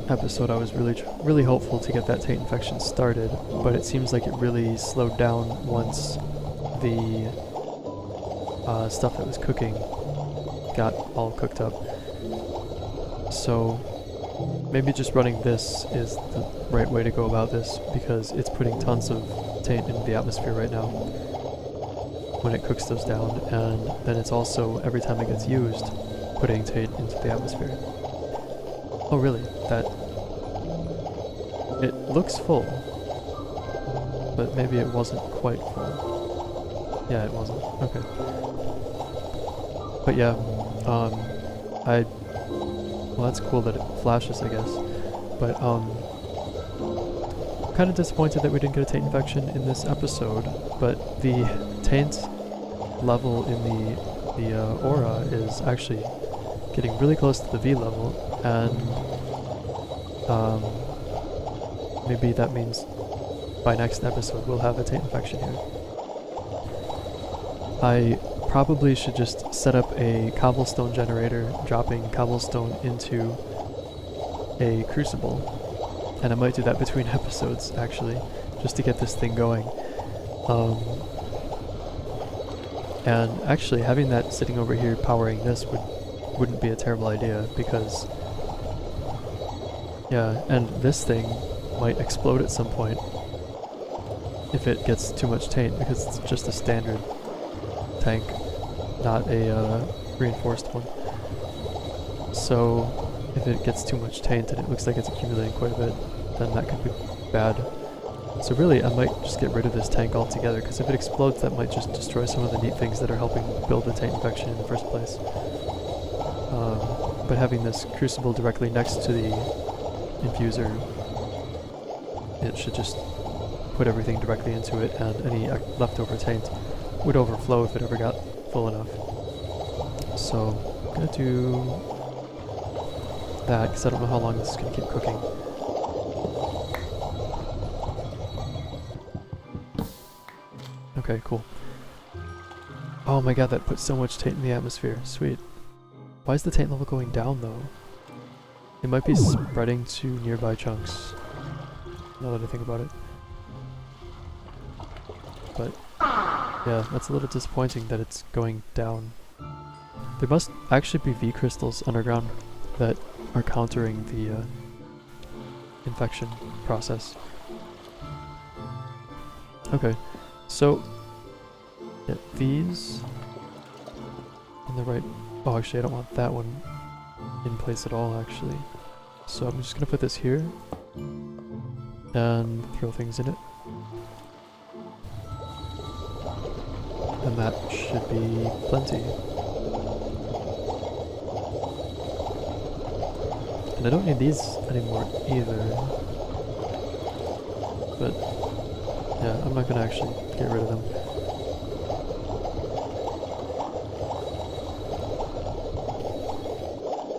Speaker 1: episode I was really hopeful to get that taint infection started, but it seems like it really slowed down once the stuff that was cooking got all cooked up. So maybe just running this is the right way to go about this, because it's putting tons of taint into the atmosphere right now when it cooks those down, and then it's also, every time it gets used, putting taint into the atmosphere. Oh really? That... It looks full, but maybe it wasn't quite full. Yeah, it wasn't. Okay. But yeah, well, that's cool that it flashes, I guess. But, kind of disappointed that we didn't get a taint infection in this episode, but the taint level in the aura is actually getting really close to the V level, and maybe that means by next episode we'll have a taint infection here. I probably should just set up a cobblestone generator, dropping cobblestone into a crucible, and I might do that between episodes actually, just to get this thing going. And actually having that sitting over here powering this wouldn't be a terrible idea, because yeah, and this thing might explode at some point if it gets too much taint, because it's just a standard tank, not a reinforced one. So if it gets too much taint and it looks like it's accumulating quite a bit, then that could be bad. So really, I might just get rid of this tank altogether, because if it explodes, that might just destroy some of the neat things that are helping build the taint infection in the first place. But having this crucible directly next to the infuser, it should just put everything directly into it, and any leftover taint would overflow if it ever got full enough. So I'm gonna do that, because I don't know how long this is gonna keep cooking. Okay, cool. Oh my god, that put so much taint in the atmosphere. Sweet. Why is the taint level going down though? It might be spreading to nearby chunks, now that I think about it. But yeah, that's a little disappointing that it's going down. There must actually be V crystals underground that are countering the infection process. Okay, so get these in the right... Oh, actually I don't want that one in place at all, actually. So I'm just gonna put this here and throw things in it. And that should be plenty. And I don't need these anymore either. But yeah, I'm not gonna actually get rid of them.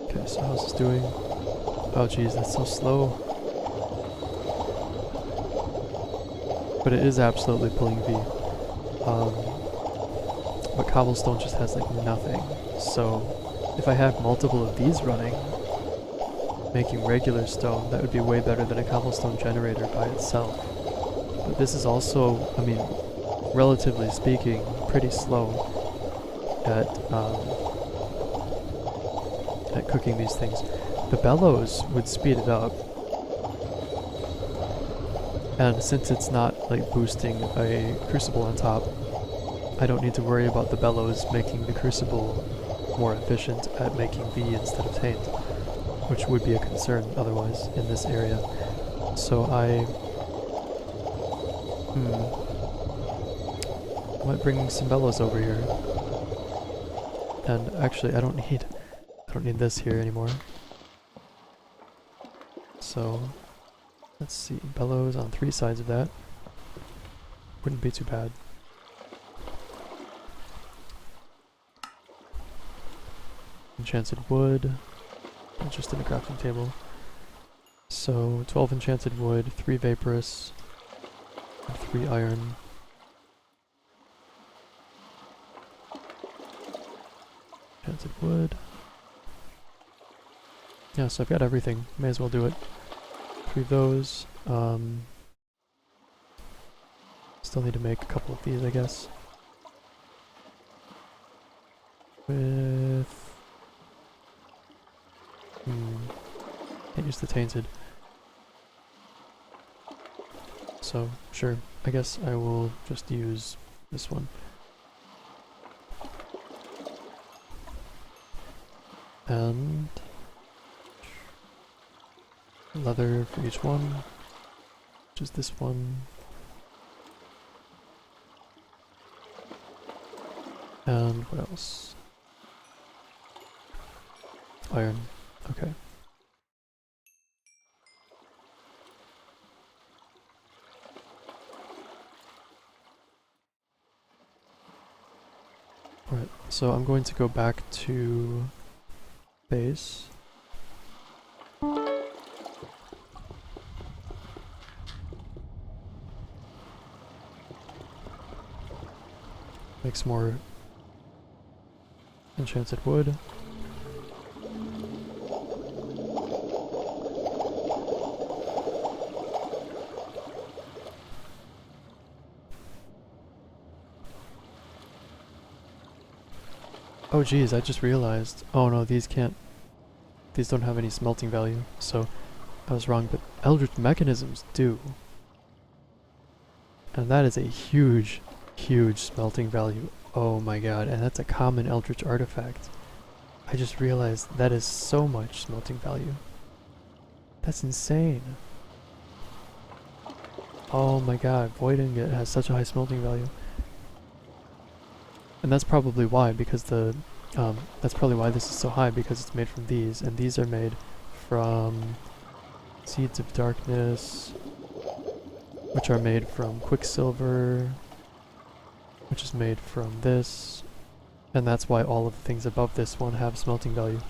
Speaker 1: Okay, so how's this doing? Oh geez, that's so slow. But it is absolutely pulling V. But cobblestone just has like nothing. So if I had multiple of these running, making regular stone, that would be way better than a cobblestone generator by itself. But this is also, I mean, relatively speaking, pretty slow at cooking these things. The bellows would speed it up, and since it's not like boosting a crucible on top, I don't need to worry about the bellows making the crucible more efficient at making V instead of Taint, which would be a concern otherwise in this area. So I might bring some bellows over here. And actually I don't need this here anymore. So let's see, bellows on 3 sides of that. Wouldn't be too bad. Enchanted wood, just in a crafting table. So 12 enchanted wood, 3 vaporous, and 3 iron. Enchanted wood. Yeah, so I've got everything. May as well do it. 3 of those. Still need to make a couple of these, I guess. With... can't use the tainted. So, sure. I guess I will just use this one. And... leather for each one. Which is this one. And what else? Iron. Okay. Alright, so I'm going to go back to base. Make some more enchanted wood. Oh geez, I just realized. Oh no, these don't have any smelting value, so I was wrong, but Eldritch Mechanisms do. And that is a huge, huge smelting value. Oh my god, and that's a common Eldritch artifact. I just realized that is so much smelting value. That's insane. Oh my god, Void Ingot has such a high smelting value. And that's probably why, because that's probably why this is so high, because it's made from these, and these are made from Seeds of Darkness, which are made from Quicksilver, which is made from this, and that's why all of the things above this one have smelting value,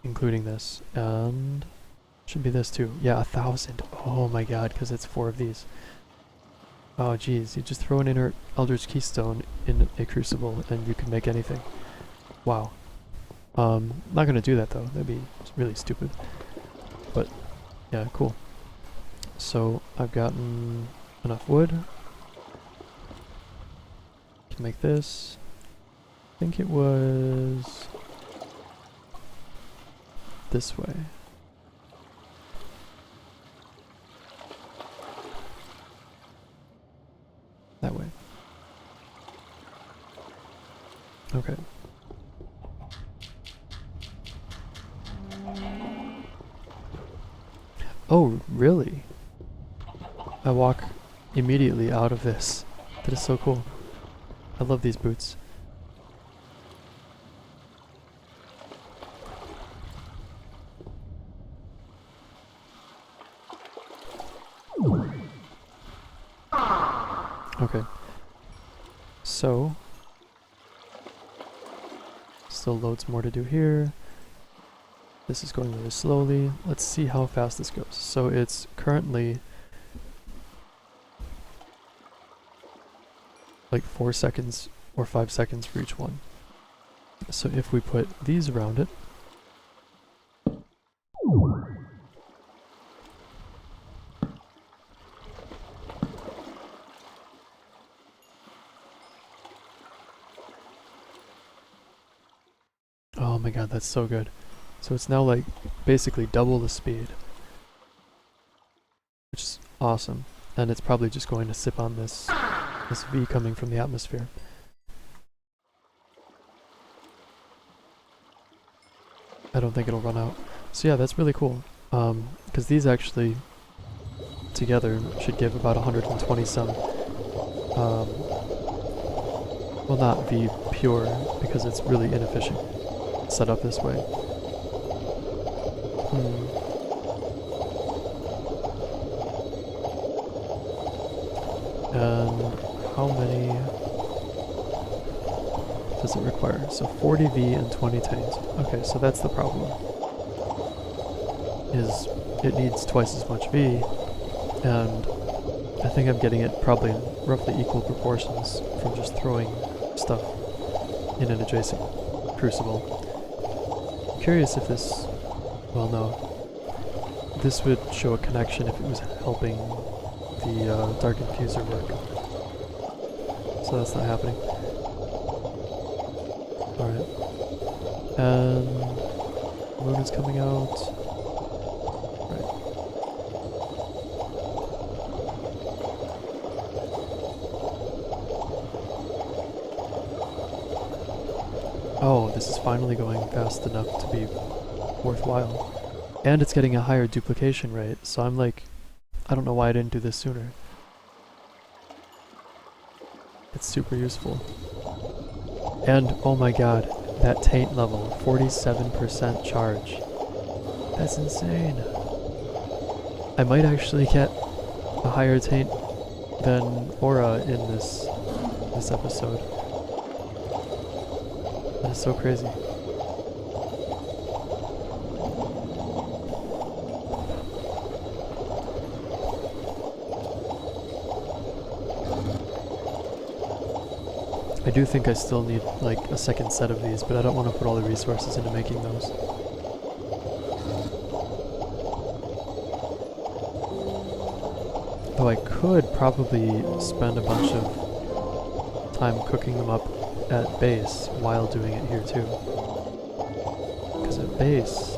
Speaker 1: including this, and should be this too. Yeah, 1,000. Oh my god, because it's 4 of these. Oh geez, you just throw an inert Eldritch Keystone in a crucible and you can make anything. Wow. Not gonna do that though, that'd be really stupid. But yeah, cool. So I've gotten enough wood. Can make this. I think it was this way. That way. Okay. Oh, really? I walk immediately out of this. That is so cool. I love these boots. Okay. So, still loads more to do here. This is going really slowly. Let's see how fast this goes. So it's currently like 4 seconds or 5 seconds for each one. So if we put these around it, oh my god, that's so good. So it's now like basically double the speed, which is awesome. And it's probably just going to sip on this V coming from the atmosphere. I don't think it'll run out. So yeah, that's really cool. Because these actually together should give about 120 some. Will not be pure because it's really inefficient set up this way. And how many does it require? So 40 V and 20 Taint. Okay, so that's the problem. Is it needs twice as much V, and I think I'm getting it probably in roughly equal proportions from just throwing stuff in an adjacent crucible. I'm curious if this, well no, this would show a connection if it was helping the Dark Infuser work. So that's not happening. Alright. And moon is coming out. Right. Oh, this is finally going fast enough to be worthwhile. And it's getting a higher duplication rate, so I'm like, I don't know why I didn't do this sooner. It's super useful. And oh my god, that taint level, 47% charge. That's insane. I might actually get a higher taint than Aura in this episode. That is so crazy. I do think I still need like a second set of these, but I don't want to put all the resources into making those. Though I could probably spend a bunch of time cooking them up at base while doing it here too. Because at base,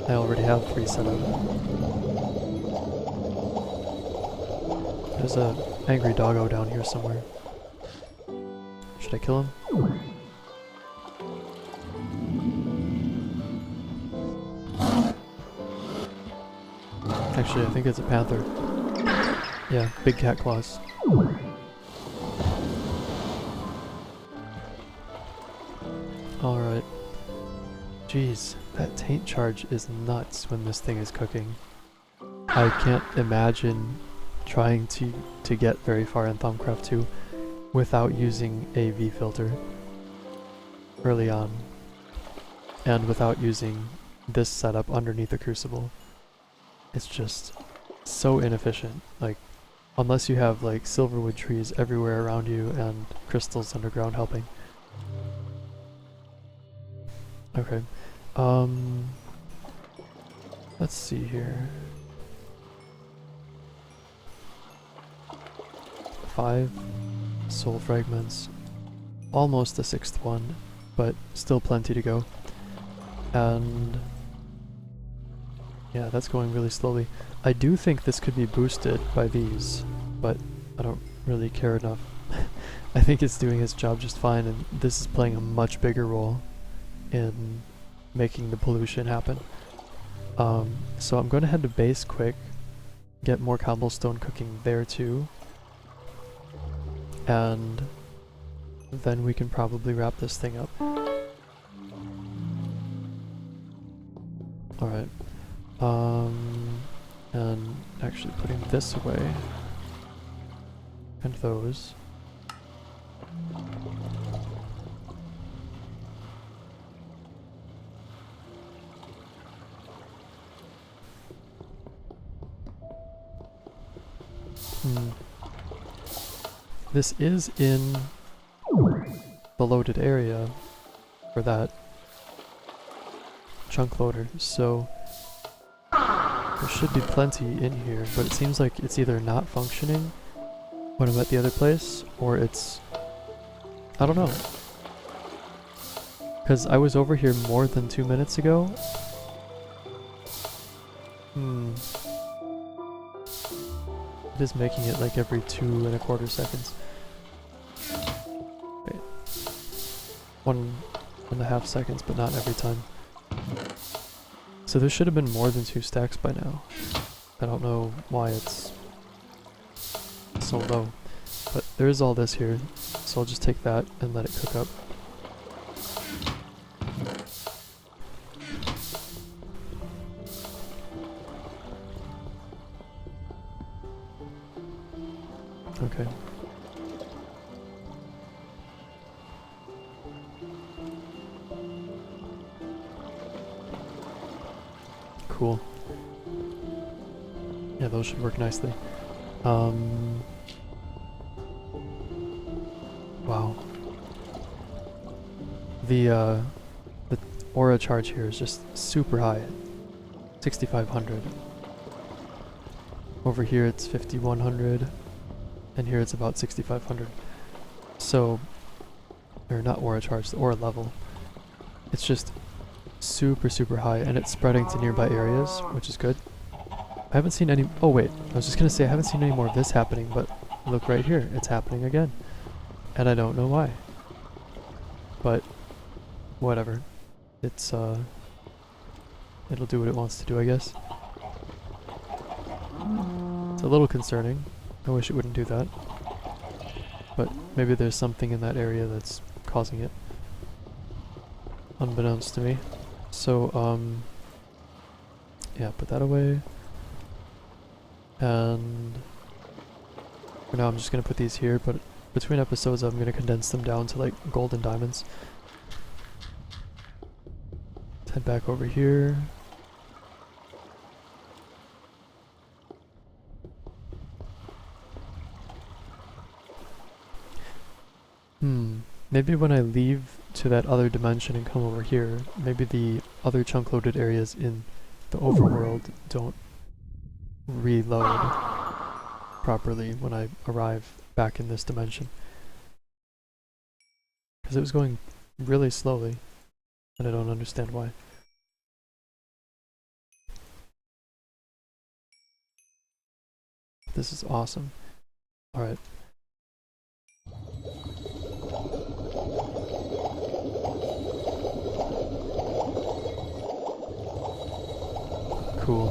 Speaker 1: I already have 3 set up. There's a angry doggo down here somewhere. Should I kill him? Actually, I think it's a panther. Yeah, big cat claws. Alright. Jeez, that taint charge is nuts when this thing is cooking. I can't imagine trying to get very far in Thaumcraft 2 without using a V filter early on, and without using this setup underneath the crucible. It's just so inefficient. Like, unless you have like silverwood trees everywhere around you and crystals underground helping. Okay, let's see here. 5 soul fragments, almost a 6th one, but still plenty to go. And yeah, that's going really slowly. I do think this could be boosted by these, but I don't really care enough. I think it's doing its job just fine, and this is playing a much bigger role in making the pollution happen. So I'm going to head to base quick, get more cobblestone cooking there too, and then we can probably wrap this thing up. Alright. And actually putting this away, and those. This is in the loaded area for that chunk loader, so there should be plenty in here, but it seems like it's either not functioning when I'm at the other place, or it's... I don't know. Because I was over here more than 2 minutes ago. It is making it like every 2¼ seconds. Wait. 1.5 seconds, but not every time. So there should have been more than 2 stacks by now. I don't know why it's so low, but there is all this here, so I'll just take that and let it cook up. Okay. Cool. Yeah, those should work nicely. Wow. The aura charge here is just super high. 6,500. Over here it's 5,100. And here it's about 6,500. So, or not aura charge, the aura level. It's just super, super high, and it's spreading to nearby areas, which is good. I haven't seen any— oh wait, I was just gonna say I haven't seen any more of this happening, but look right here, it's happening again. And I don't know why. But, whatever. It's, it'll do what it wants to do, I guess. It's a little concerning. I wish it wouldn't do that. But maybe there's something in that area that's causing it. Unbeknownst to me. So, yeah, put that away. And for now I'm just gonna put these here, but between episodes I'm gonna condense them down to like gold and diamonds. Head back over here. Maybe when I leave to that other dimension and come over here, maybe the other chunk loaded areas in the overworld don't reload properly when I arrive back in this dimension. Because it was going really slowly, and I don't understand why. This is awesome. Alright. Cool.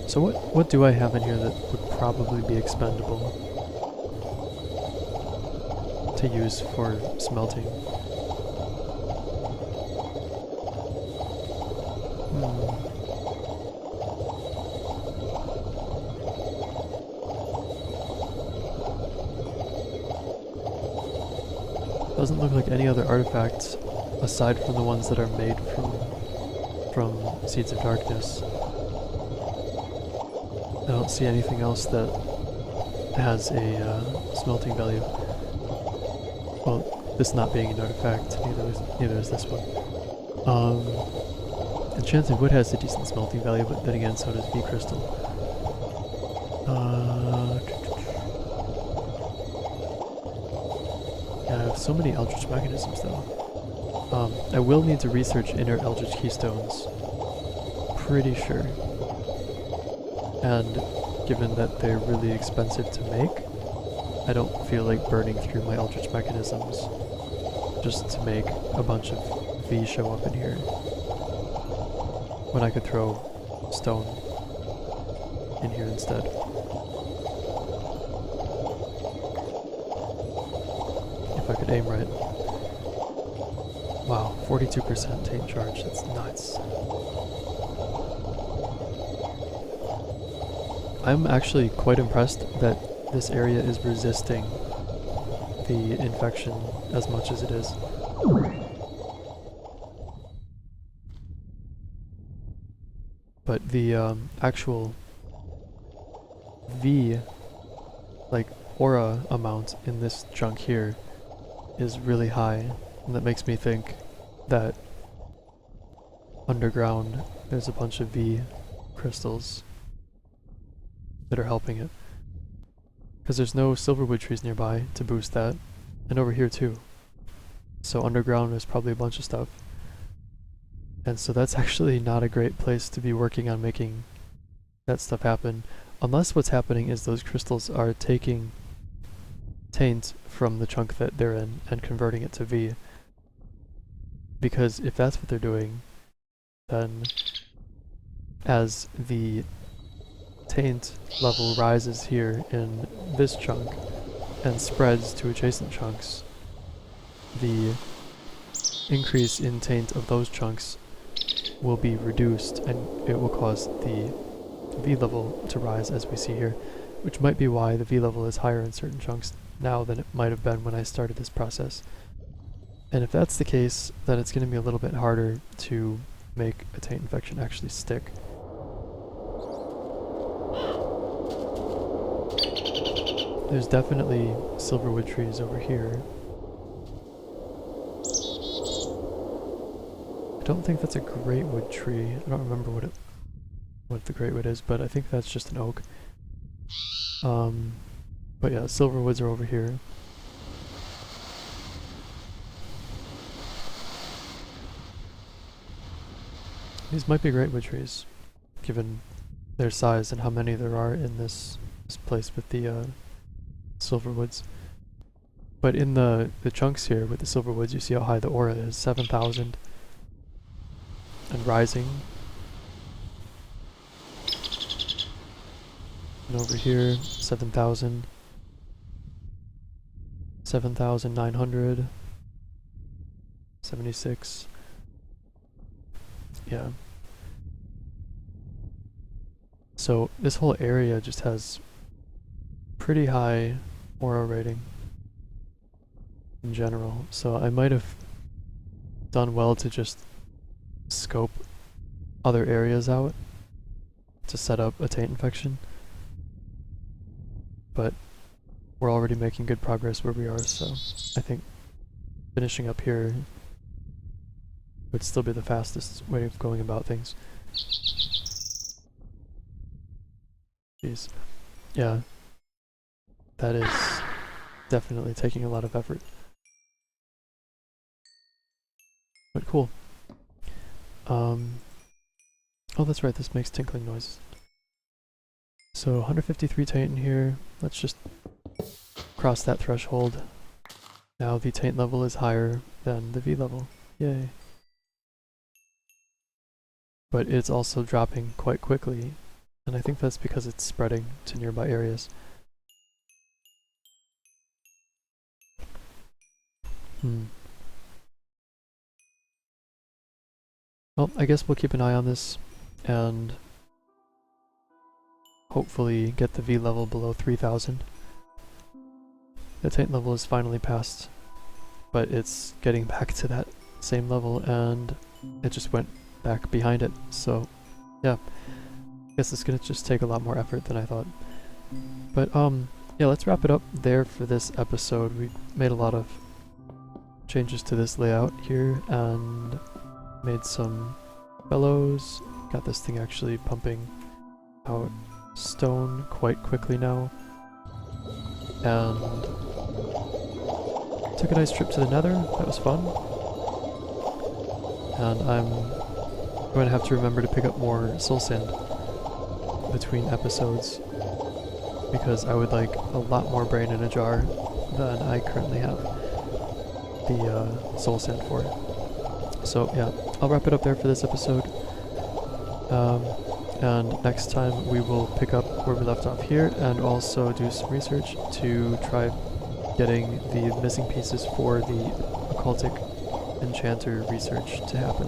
Speaker 1: So what do I have in here that would probably be expendable to use for smelting? Doesn't look like any other artifacts aside from the ones that are made from Seeds of Darkness. I don't see anything else that has a smelting value. Well, this not being an artifact, neither is this one. Enchanted wood has a decent smelting value, but then again, so does V crystal. Yeah, I have so many Eldritch mechanisms though. I will need to research inner Eldritch keystones. Pretty sure. And given that they're really expensive to make, I don't feel like burning through my Eldritch mechanisms just to make a bunch of V show up in here, when I could throw stone in here instead. If I could aim right. Wow, 42% taint charge, that's nuts. I'm actually quite impressed that this area is resisting the infection as much as it is. But the actual V, like aura amount in this chunk here is really high, and that makes me think that underground there's a bunch of V crystals that are helping it. Because there's no silverwood trees nearby to boost that, and over here too. So underground there's probably a bunch of stuff. And so that's actually not a great place to be working on making that stuff happen. Unless what's happening is those crystals are taking Taint from the chunk that they're in and converting it to V. Because if that's what they're doing, then as the Taint level rises here in this chunk and spreads to adjacent chunks, the increase in Taint of those chunks will be reduced, and it will cause the V level to rise, as we see here, which might be why the V level is higher in certain chunks now than it might have been when I started this process. And if that's the case, then it's going to be a little bit harder to make a Taint infection actually stick. There's definitely silverwood trees over here. I don't think that's a greatwood tree. I don't remember what the greatwood is, but I think that's just an oak. But yeah, silverwoods are over here. These might be greatwood trees, given their size and how many there are in this place with the silverwoods. But in the chunks here with the silverwoods, you see how high the aura is, 7,000. And rising. And over here, 7,000. 7,900. 76. Yeah. So this whole area just has pretty high aura rating in general. So I might have done well to just scope other areas out to set up a Taint infection. But we're already making good progress where we are, so I think finishing up here would still be the fastest way of going about things. Jeez. Yeah. That is definitely taking a lot of effort. But cool. Oh, that's right, this makes tinkling noises. So 153 Taint in here. Let's just cross that threshold. Now the Taint level is higher than the V level. Yay. But it's also dropping quite quickly, and I think that's because it's spreading to nearby areas. Well, I guess we'll keep an eye on this and hopefully get the V level below 3,000. The Taint level is finally passed, but it's getting back to that same level and it just went back behind it. So yeah, I guess it's gonna just take a lot more effort than I thought. But yeah, let's wrap it up there for this episode. We made a lot of changes to this layout here and made some bellows. Got this thing actually pumping out stone quite quickly now. And took a nice trip to the Nether. That was fun. And I'm going to have to remember to pick up more soul sand between episodes, because I would like a lot more brain in a jar than I currently have the soul sand for. So yeah, I'll wrap it up there for this episode. And next time we will pick up where we left off here and also do some research to try getting the missing pieces for the occultic enchanter research to happen.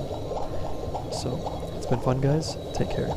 Speaker 1: So it's been fun, guys. Take care.